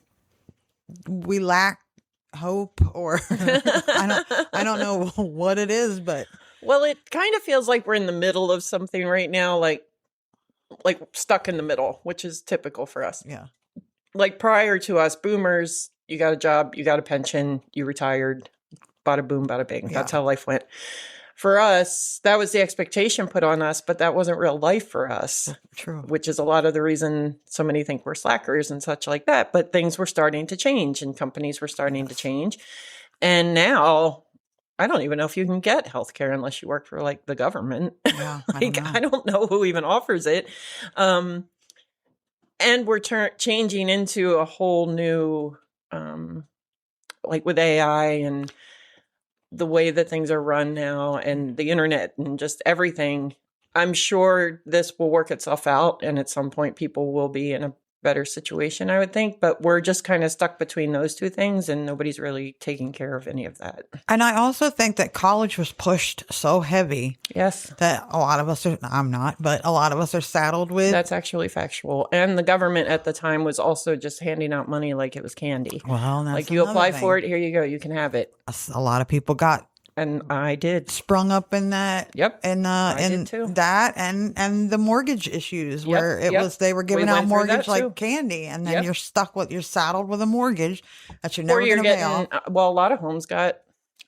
we lack hope, or I don't know what it is, but well, it kind of feels like we're in the middle of something right now, like stuck in the middle, which is typical for us. Yeah. Like prior to us, boomers, you got a job, you got a pension, you retired, bada boom, bada bing. That's how life went. For us, that was the expectation put on us, but that wasn't real life for us. True. Which is a lot of the reason so many think we're slackers and such like that. But things were starting to change and companies were starting to change. And now I don't even know if you can get healthcare unless you work for like the government. Yeah, I don't know who even offers it. And we're changing into a whole new, like with AI and the way that things are run now and the internet and just everything. I'm sure this will work itself out, and at some point people will be in a better situation, I would think. But we're just kind of stuck between those two things, and nobody's really taking care of any of that. And I also think that college was pushed so heavy. Yes. That a lot of us are, I'm not, but a lot of us are saddled with. That's actually factual. And the government at the time was also just handing out money like it was candy. Well, that's like you apply for it, here you go, you can have it. A lot of people got. And I did. Sprung up in that. Yep. And that and the mortgage issues where it was they were giving out mortgage like candy, and then you're saddled with a mortgage that you're never going to pay off. Well, a lot of homes got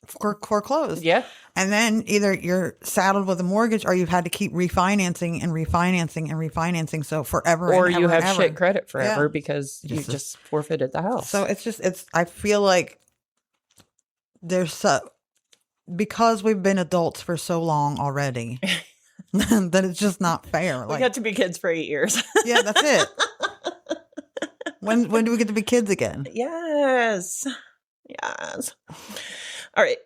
foreclosed. Yeah. And then either you're saddled with a mortgage or you've had to keep refinancing and refinancing and refinancing. So forever. Or and you ever have shit credit forever because you just forfeited the house. So I feel like there's because we've been adults for so long already that it's just not fair. We got to be kids for 8 years. Yeah, that's it. When do we get to be kids again? Yes. All right.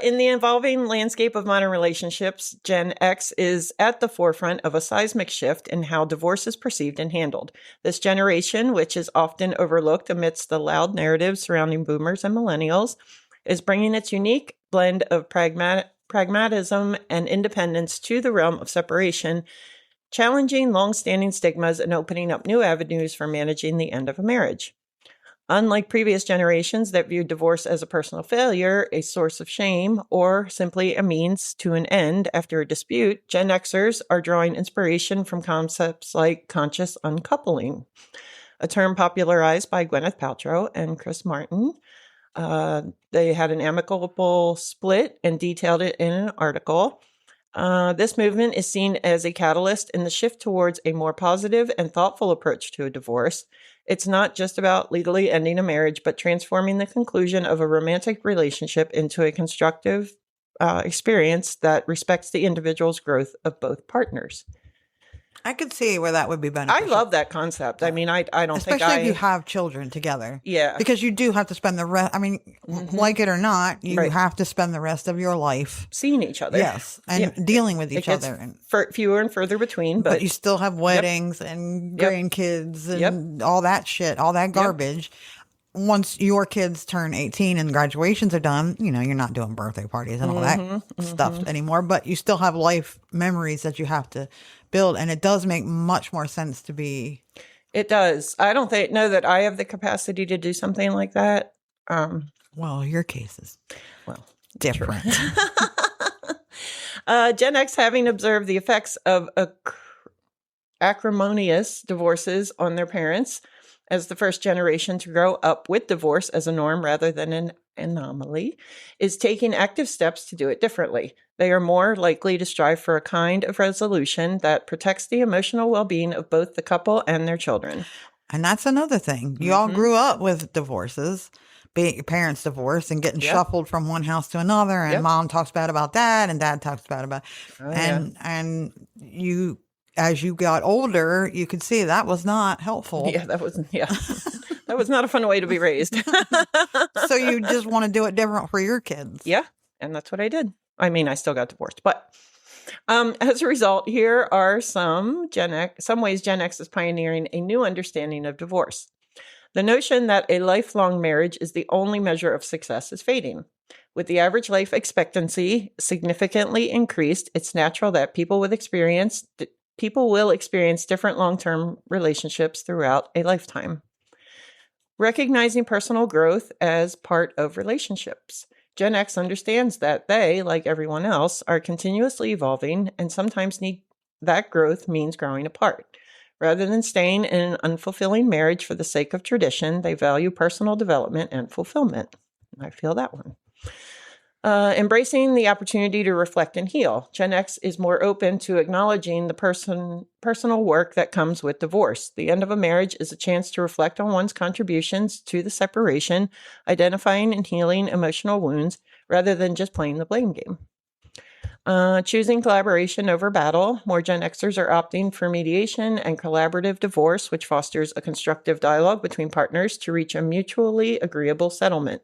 In the evolving landscape of modern relationships, Gen X is at the forefront of a seismic shift in how divorce is perceived and handled. This generation, which is often overlooked amidst the loud narratives surrounding boomers and millennials, is bringing its unique blend of pragmatism and independence to the realm of separation, challenging long-standing stigmas and opening up new avenues for managing the end of a marriage. Unlike previous generations that viewed divorce as a personal failure, a source of shame, or simply a means to an end after a dispute, Gen Xers are drawing inspiration from concepts like conscious uncoupling, a term popularized by Gwyneth Paltrow and Chris Martin. They had an amicable split and detailed it in an article. This movement is seen as a catalyst in the shift towards a more positive and thoughtful approach to a divorce. It's not just about legally ending a marriage, but transforming the conclusion of a romantic relationship into a constructive experience that respects the individual's growth of both partners. I could see where that would be beneficial. I love that concept. I mean, I don't think especially if you have children together. Yeah. Because you do have to spend the rest, I mean, like it or not, you have to spend the rest of your life seeing each other. Yes. And dealing with each other. And fewer and further between. But you still have weddings and grandkids and all that shit, all that garbage. Once your kids turn 18 and graduations are done, you're not doing birthday parties and all that stuff anymore, but you still have life memories that you have to build. And it does make much more sense to be. It does. I don't know that I have the capacity to do something like that. Well, your case is different. Gen X, having observed the effects of acrimonious divorces on their parents, as the first generation to grow up with divorce as a norm rather than an anomaly, is taking active steps to do it differently. They are more likely to strive for a kind of resolution that protects the emotional well-being of both the couple and their children. And that's another thing. You all grew up with divorces, being your parents divorced and getting shuffled from one house to another, and mom talks bad about dad and dad talks bad about and you, as you got older, you could see that was not helpful. Yeah, that was that was not a fun way to be raised. So you just want to do it different for your kids. Yeah, and that's what I did. I mean, I still got divorced, but as a result, here are some ways Gen X is pioneering a new understanding of divorce. The notion that a lifelong marriage is the only measure of success is fading. With the average life expectancy significantly increased, it's natural that people will experience different long-term relationships throughout a lifetime. Recognizing personal growth as part of relationships. Gen X understands that they, like everyone else, are continuously evolving and sometimes that growth means growing apart. Rather than staying in an unfulfilling marriage for the sake of tradition, they value personal development and fulfillment. I feel that one. Embracing the opportunity to reflect and heal. Gen X is more open to acknowledging the personal work that comes with divorce. The end of a marriage is a chance to reflect on one's contributions to the separation, identifying and healing emotional wounds, rather than just playing the blame game. Choosing collaboration over battle. More Gen Xers are opting for mediation and collaborative divorce, which fosters a constructive dialogue between partners to reach a mutually agreeable settlement.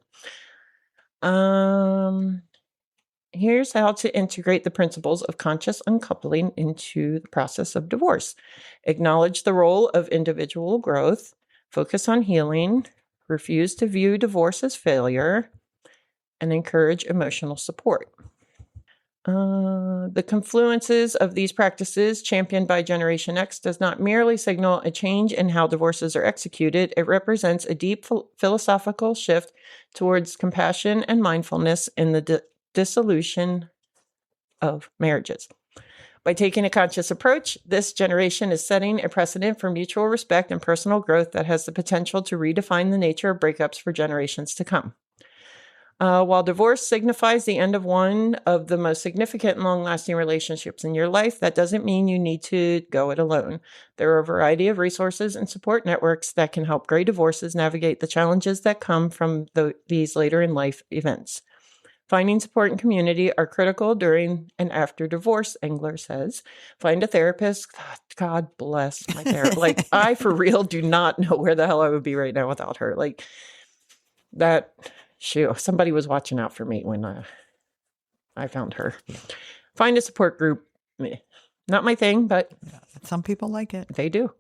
Here's how to integrate the principles of conscious uncoupling into the process of divorce. Acknowledge the role of individual growth, focus on healing, refuse to view divorce as failure, and encourage emotional support. The confluences of these practices championed by Generation X does not merely signal a change in how divorces are executed. It represents a deep philosophical shift towards compassion and mindfulness in the dissolution of marriages. By taking a conscious approach, this generation is setting a precedent for mutual respect and personal growth that has the potential to redefine the nature of breakups for generations to come. While divorce signifies the end of one of the most significant and long-lasting relationships in your life, that doesn't mean you need to go it alone. There are a variety of resources and support networks that can help gray divorces navigate the challenges that come from these later-in-life events. Finding support and community are critical during and after divorce, Engler says. Find a therapist. God bless my therapist. I, for real, do not know where the hell I would be right now without her. Somebody was watching out for me when I found her. Find a support group. Not my thing, but some people like it. They do.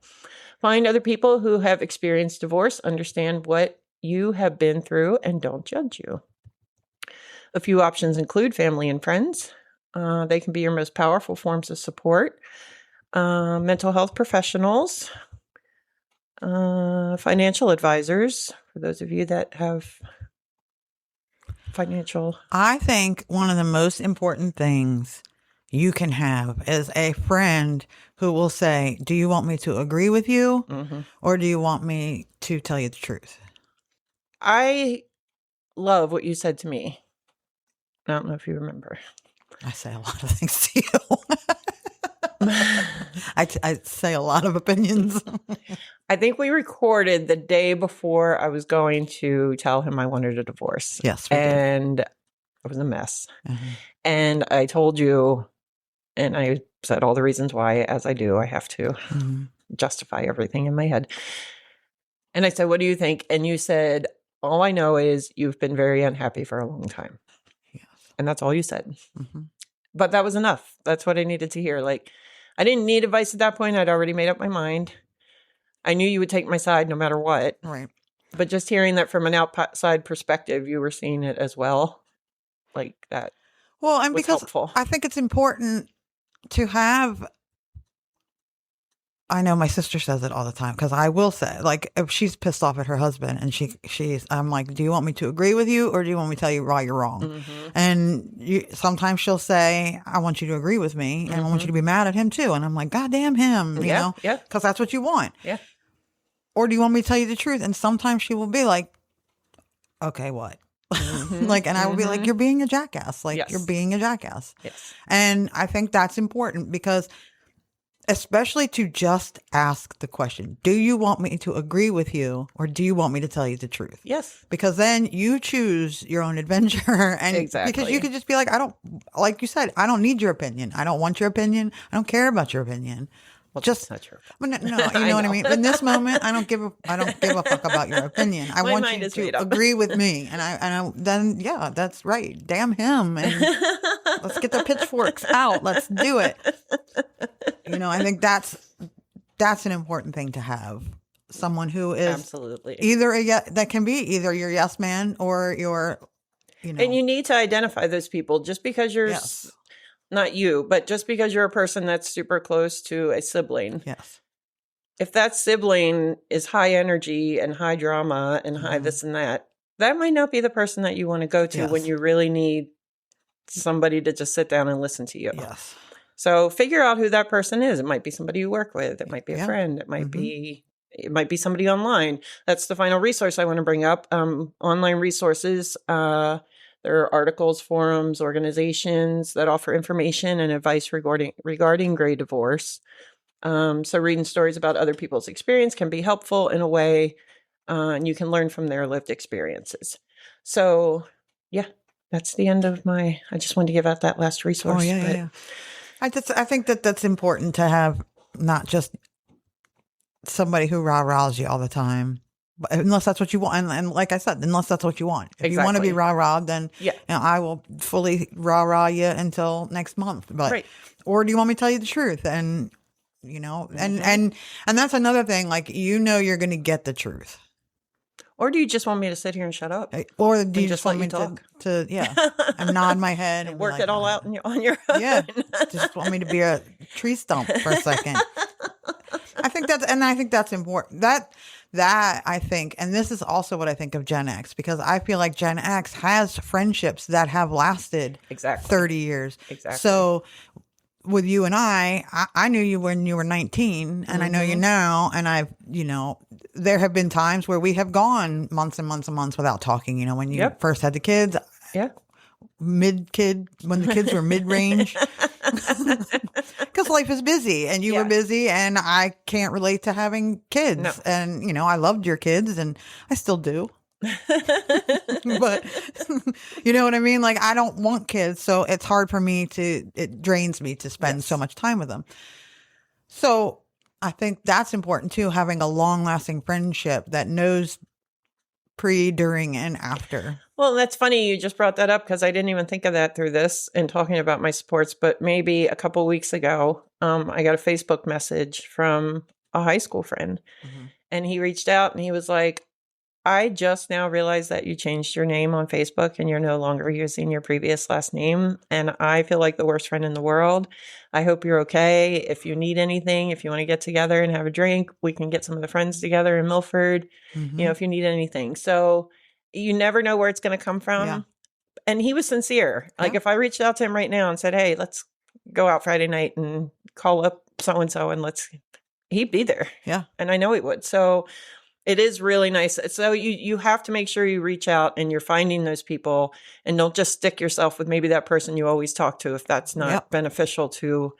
Find other people who have experienced divorce, understand what you have been through, and don't judge you. A few options include family and friends. They can be your most powerful forms of support. Mental health professionals. Financial advisors, for those of you that have financial. I think one of the most important things you can have is a friend who will say, do you want me to agree with you? Mm-hmm. Or do you want me to tell you the truth? I love what you said to me. I don't know if you remember. I say a lot of things to you. I say a lot of opinions. I think we recorded the day before I was going to tell him I wanted a divorce. Yes, we did. It was a mess. Mm-hmm. And I told you, and I said all the reasons why, as I do, I have to justify everything in my head. And I said, what do you think? And you said, all I know is you've been very unhappy for a long time. Yes. And that's all you said. Mm-hmm. But that was enough. That's what I needed to hear. I didn't need advice at that point. I'd already made up my mind. I knew you would take my side no matter what. Right. But just hearing that from an outside perspective, you were seeing it as well. Like that. Well, and because helpful. I think it's important to have, I know my sister says it all the time, because I will say, if she's pissed off at her husband and I'm like, do you want me to agree with you or do you want me to tell you why you're wrong? Mm-hmm. And sometimes she'll say, I want you to agree with me and I want you to be mad at him too. And I'm like, God damn him, you know? Yeah. Because that's what you want. Yeah. Or do you want me to tell you the truth? And sometimes she will be like, okay, what? Mm-hmm. And I will be like, you're being a jackass. Yes. You're being a jackass. Yes. And I think that's important because especially to just ask the question, do you want me to agree with you or do you want me to tell you the truth? Yes. Because then you choose your own adventure. And exactly. Because you could just be like, like you said, I don't need your opinion. I don't want your opinion. I don't care about your opinion. Well, just not true. No, you know what I mean. But in this moment, I don't give a fuck about your opinion. I want you to agree with me, and then that's right. Damn him, and let's get the pitchforks out. Let's do it. I think that's an important thing to have. Someone who is absolutely that can be either your yes man or your you know. And you need to identify those people. Just because you're not you, but just because you're a person that's super close to a sibling. Yes. If that sibling is high energy and high drama and high this and that might not be the person that you want to go to when you really need somebody to just sit down and listen to you. Yes. So figure out who that person is. It might be somebody you work with. It might be a friend. It might be somebody online. That's the final resource I want to bring up. Online resources. There are articles, forums, organizations that offer information and advice regarding gray divorce. So reading stories about other people's experience can be helpful in a way, and you can learn from their lived experiences. So, yeah, that's the end of I just wanted to give out that last resource. Oh, yeah. I think that's important to have, not just somebody who rah-rahs you all the time, but unless that's what you want. And like I said, unless that's what you want. If you want to be rah-rah'd, then I will fully rah-rah you until next month. But or do you want me to tell you the truth? And you know, and that's another thing. Like, you're going to get the truth. Or do you just want me to sit here and shut up? Or do you just want me to and nod my head and work it all out on your own? Yeah, just want me to be a tree stump for a second. I think that's important. That I think, and this is also what I think of Gen X, because I feel like Gen X has friendships that have lasted 30 years. Exactly. So with you and I knew you when you were 19, and I know you now, and there have been times where we have gone months and months and months without talking, when you first had the kids. Yeah. Mid-kid, when the kids were mid-range. Because life is busy, and you were busy, and I can't relate to having kids. No. And, I loved your kids, and I still do. But you know what I mean? Like, I don't want kids, so it's hard for me it drains me to spend so much time with them. So I think that's important too, having a long lasting friendship that knows pre, during, and after. Well, that's funny you just brought that up, because I didn't even think of that through this and talking about my supports. But maybe a couple of weeks ago, I got a Facebook message from a high school friend, and he reached out and he was like, I just now realized that you changed your name on Facebook and you're no longer using your previous last name. And I feel like the worst friend in the world. I hope you're okay. If you need anything, if you want to get together and have a drink, we can get some of the friends together in Milford, if you need anything. So you never know where it's going to come from. Yeah. And he was sincere. Like, if I reached out to him right now and said, hey, let's go out Friday night and call up so-and-so and he'd be there. Yeah. And I know he would. So it is really nice. So you have to make sure you reach out and you're finding those people, and don't just stick yourself with maybe that person you always talk to if that's not beneficial to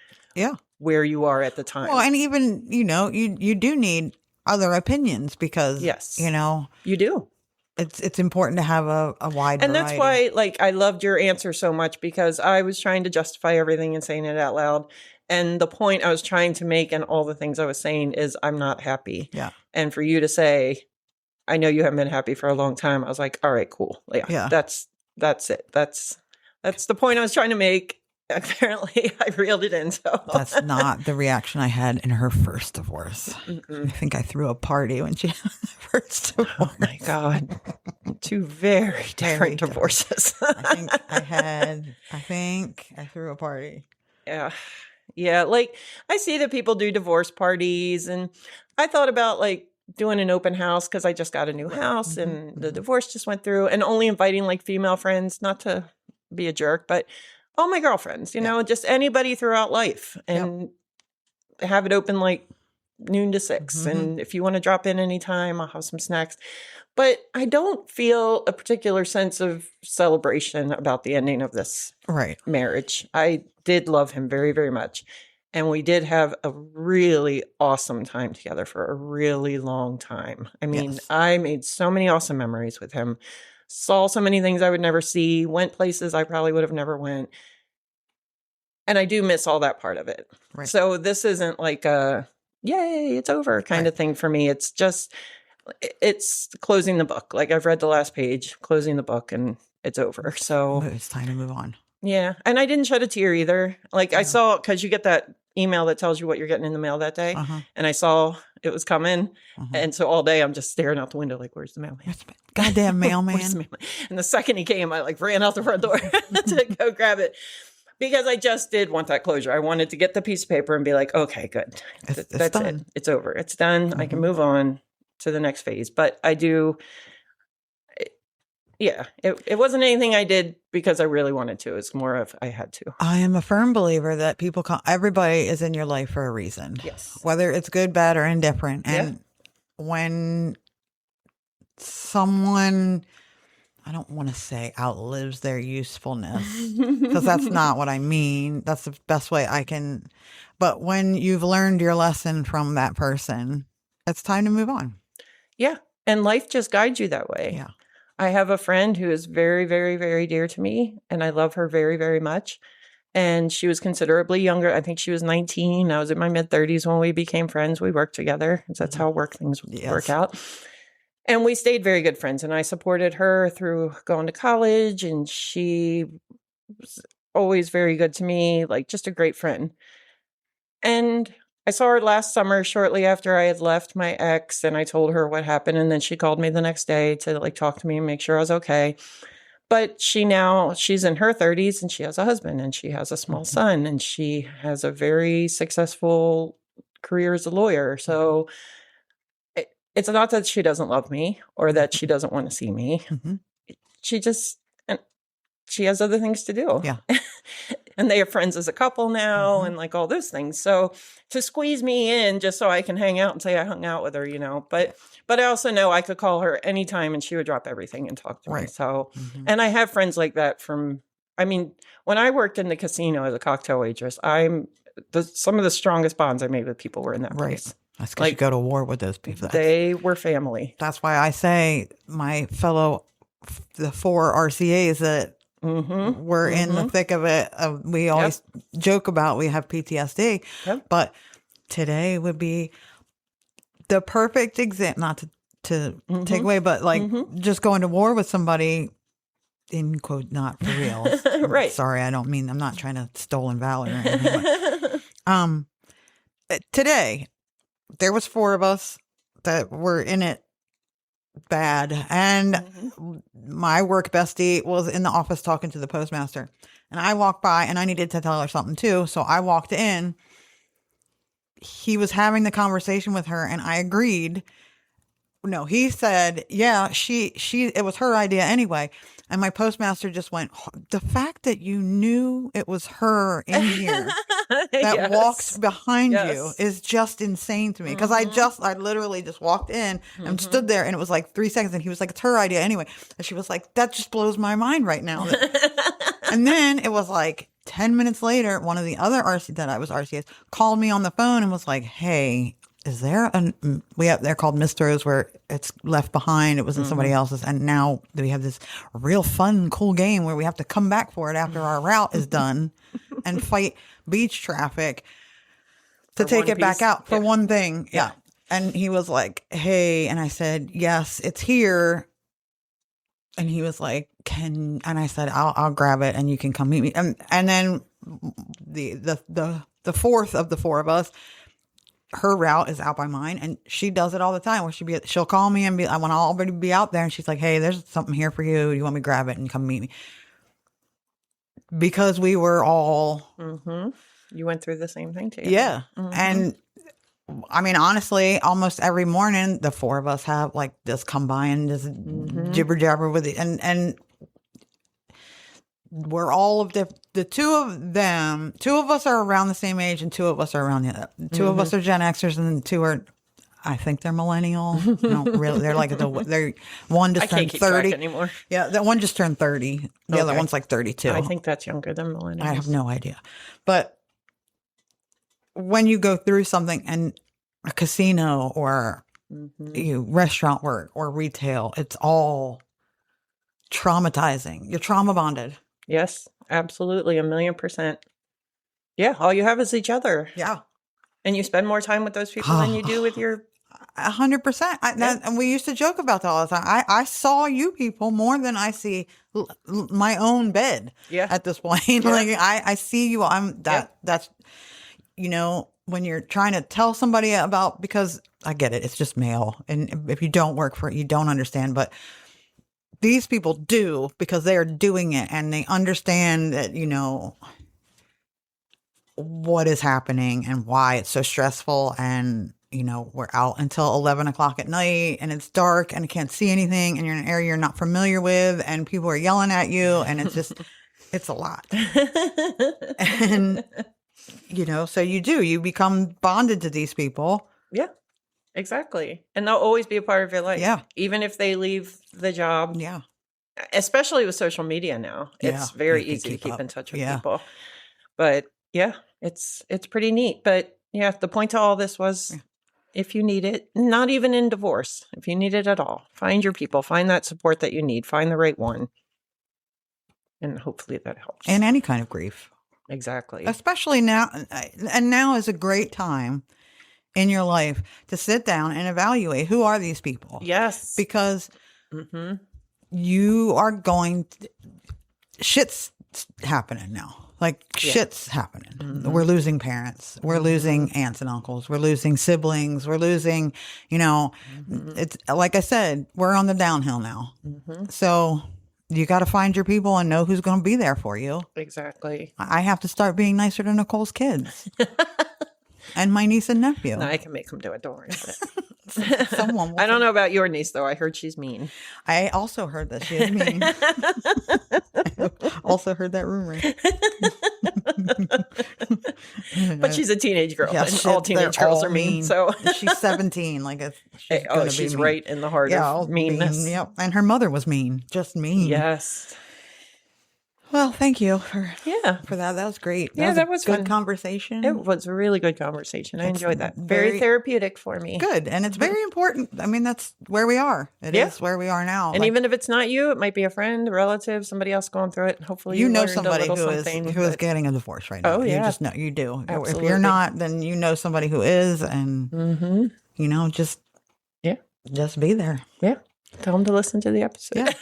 where you are at the time. Well, and even, you do need other opinions, because, you do. It's important to have a wide and variety. That's why, I loved your answer so much, because I was trying to justify everything and saying it out loud. And the point I was trying to make and all the things I was saying is I'm not happy. Yeah. And for you to say, I know you haven't been happy for a long time. I was like, all right, cool. Yeah. That's it. That's the point I was trying to make. Apparently I reeled it in. So that's not the reaction I had in her first divorce. I think I threw a party when she had the first divorce. Oh my God. Two very different divorces. I think I threw a party. Yeah. Yeah, I see that people do divorce parties, and I thought about doing an open house, because I just got a new house and the divorce just went through, and only inviting female friends, not to be a jerk, but all my girlfriends, just anybody throughout life, and have it open noon to 6. And if you want to drop in anytime, I'll have some snacks. But I don't feel a particular sense of celebration about the ending of this marriage. I did love him very, very much. And we did have a really awesome time together for a really long time. I mean, I made so many awesome memories with him. Saw so many things I would never see. Went places I probably would have never went. And I do miss all that part of it. Right. So this isn't a, yay, it's over kind of thing for me. It's just... it's closing the book. I've read the last page, closing the book, and it's over. So it's time to move on. Yeah. And I didn't shed a tear either. I saw, because you get that email that tells you what you're getting in the mail that day. And I saw it was coming. And so all day I'm just staring out the window like, where's the mailman? Goddamn mailman. And the second he came, I like ran out the front door to go grab it. Because I just did want that closure. I wanted to get the piece of paper and be like, okay, good. That's done. It. It's over. It's done. I can move on to the next phase. But I do... Yeah, it wasn't anything I did because I really wanted to. It's more of I had to. I am a firm believer that everybody is in your life for a reason. Yes. Whether it's good, bad, or indifferent. And when someone, I don't want to say outlives their usefulness, because that's not what I mean. That's the best way I can. But when you've learned your lesson from that person, it's time to move on. Yeah. And life just guides you that way. Yeah. I have a friend who is very, very, very dear to me, and I love her very, very much. And she was considerably younger. I think she was 19. I was in my mid-30s when we became friends. We worked together. That's how work things work out. And we stayed very good friends. And I supported her through going to college, and she was always very good to me, like just a great friend. And I saw her last summer shortly after I had left my ex, and I told her what happened. And then she called me the next day to like talk to me and make sure I was okay. But she's in her 30s and she has a husband and she has a small son and she has a very successful career as a lawyer. So it's not that she doesn't love me or that she doesn't want to see me. She has other things to do. Yeah. And they are friends as a couple now and like all those things. So to squeeze me in just so I can hang out and say I hung out with her, but I also know I could call her anytime and she would drop everything and talk to me. So, and I have friends like that when I worked in the casino as a cocktail waitress, some of the strongest bonds I made with people were in that place. That's because you go to war with those people. They were family. That's why I say the 4 RCAs that we're in the thick of it. We always joke about we have PTSD, but today would be the perfect example, not to take away, but like just going to war with somebody, in quote, not for real. Right. Sorry, I'm not trying to stolen valor or anything. But, today, there was 4 of us that were in it bad. And my work bestie was in the office talking to the postmaster. And I walked by and I needed to tell her something too. So I walked in. He was having the conversation with her and I agreed. No, he said, yeah, it was her idea anyway. And my postmaster just went, the fact that you knew it was her in here that walks behind you is just insane to me. Because I literally just walked in and stood there and it was like 3 seconds and he was like, it's her idea anyway. And she was like, that just blows my mind right now. And then it was like 10 minutes later, one of the other RCAs called me on the phone and was like, hey, is there they're called Mistros where it's left behind. It was in somebody else's. And now we have this real fun, cool game where we have to come back for it after our route is done and fight beach traffic to take it back out for one thing. Yeah. And he was like, hey, and I said, yes, it's here. And he was like, and I said, I'll grab it and you can come meet me. And then the fourth of the 4 of us, her route is out by mine and she does it all the time where she'll call me and I want to already be out there and she's like, hey, there's something here for you. You want me to grab it and come meet me? Because we were all... You went through the same thing too. Yeah. And I mean, honestly, almost every morning, the 4 of us have like just come by and just jibber jabber with it. And we're all of the 2 of them. 2 of us are around the same age and 2 of us are around the other. 2 of us are Gen Xers and 2 are, I think they're millennial. No, really, they're like one just turned 30 anymore. Yeah, that one just turned 30. The other one's like 32. I think that's younger than millennials. I have no idea. But when you go through something and a casino or restaurant work or retail, it's all traumatizing. You're trauma bonded. Yes, absolutely. 1,000,000%. Yeah. All you have is each other. Yeah. And you spend more time with those people than you do with your... 100%. And we used to joke about that all the time. I saw you people more than I see my own bed at this point. Like I see you. That's... you know, when you're trying to tell somebody about, because I get it, it's just mail. And if you don't work for it, you don't understand. But these people do, because they are doing it and they understand that, you know, what is happening and why it's so stressful. And, you know, we're out until 11 o'clock at night and it's dark and I can't see anything and you're in an area you're not familiar with and people are yelling at you and it's just, it's a lot. And, you know, so you become bonded to these people. Yeah, exactly. And they'll always be a part of your life. Yeah. Even if they leave the job. Yeah. Especially with social media now. It's very easy to keep in touch with people. But yeah, it's pretty neat. But yeah, the point to all this was if you need it, not even in divorce, if you need it at all, find your people, find that support that you need, find the right one. And hopefully that helps. In any kind of grief. Exactly. Especially now. And now is a great time in your life to sit down and evaluate who are these people. Yes. Because you are going shit's happening now. Like shit's happening. We're losing parents. We're losing aunts and uncles. We're losing siblings. We're losing, you know, it's like I said, we're on the downhill now. So you got to find your people and know who's going to be there for you. Exactly. I have to start being nicer to Nicole's kids. And my niece and nephew. No, I can make them do it. Don't worry about it. I don't know about your niece, though. I heard she's mean. I also heard that she is mean. Also heard that rumor. But she's a teenage girl. Yes, and all teenage girls are mean. So she's 17. Like she's right in the heart of meanness. Mean, yep. And her mother was mean. Just mean. Yes. Well, thank you for that. That was great. That was good fun. Conversation. It was a really good conversation. I enjoyed that. Very therapeutic for me. Good. And it's very important. I mean, that's where we are. It is where we are now. And even if it's not you, it might be a friend, a relative, somebody else going through it. Hopefully you know somebody who is getting a divorce right now. Oh, yeah. You just know. You do. Absolutely. If you're not, then you know somebody who is. And, you know, just be there. Yeah. Tell them to listen to the episode. Yeah.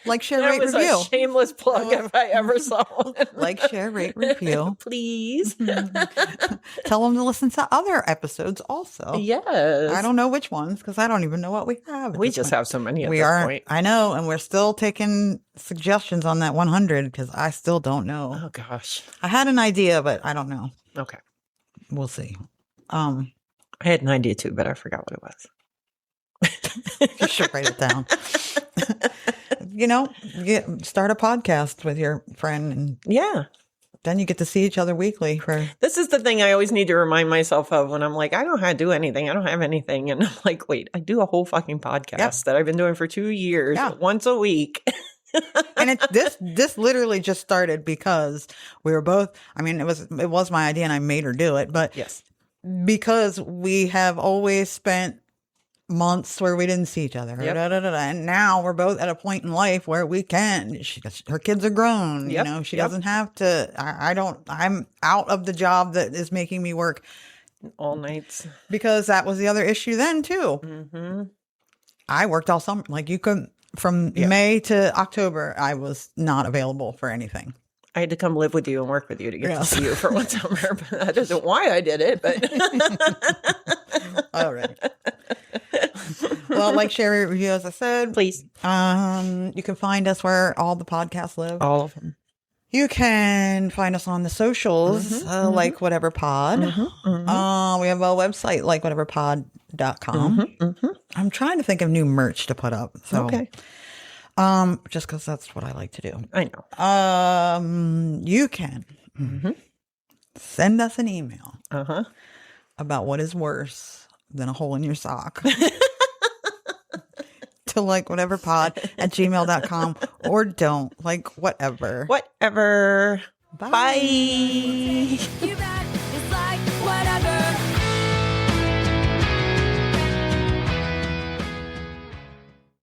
Like, share, rate, review. That was a shameless plug if I ever saw one. Like, share, rate, review. Please. Tell them to listen to other episodes also. Yes. I don't know which ones because I don't even know what we have. We just have so many at this point. I know, and we're still taking suggestions on that 100 because I still don't know. Oh, gosh. I had an idea, but I don't know. Okay. We'll see. I had an idea too, but I forgot what it was. You should write it down. You know, start a podcast with your friend. And then you get to see each other weekly. This is the thing I always need to remind myself of when I'm like, I don't know how to do anything. I don't have anything. And I'm like, wait, I do a whole fucking podcast that I've been doing for 2 years, once a week. And this literally just started because we were both, I mean, it was my idea and I made her do it. But because we have always spent months where we didn't see each other. And now we're both at a point in life where we can. Her kids are grown. You know, she doesn't have to. I'm out of the job that is making me work all nights. Because that was the other issue then too. I worked all summer. Like you couldn't, from May to October, I was not available for anything. I had to come live with you and work with you to get to see you for one summer. But that isn't why I did it. But all right. Well, like, share, rate, review, as I said. Please. You can find us where all the podcasts live. All of them. You can find us on the socials, like Whatever Pod. We have a website, like whateverpod.com. I'm trying to think of new merch to put up. So. Okay. Just because that's what I like to do. I know. You can send us an email about what is worse than a hole in your sock to like whateverpod@gmail.com or don't, like whatever. Whatever. Bye. Bye.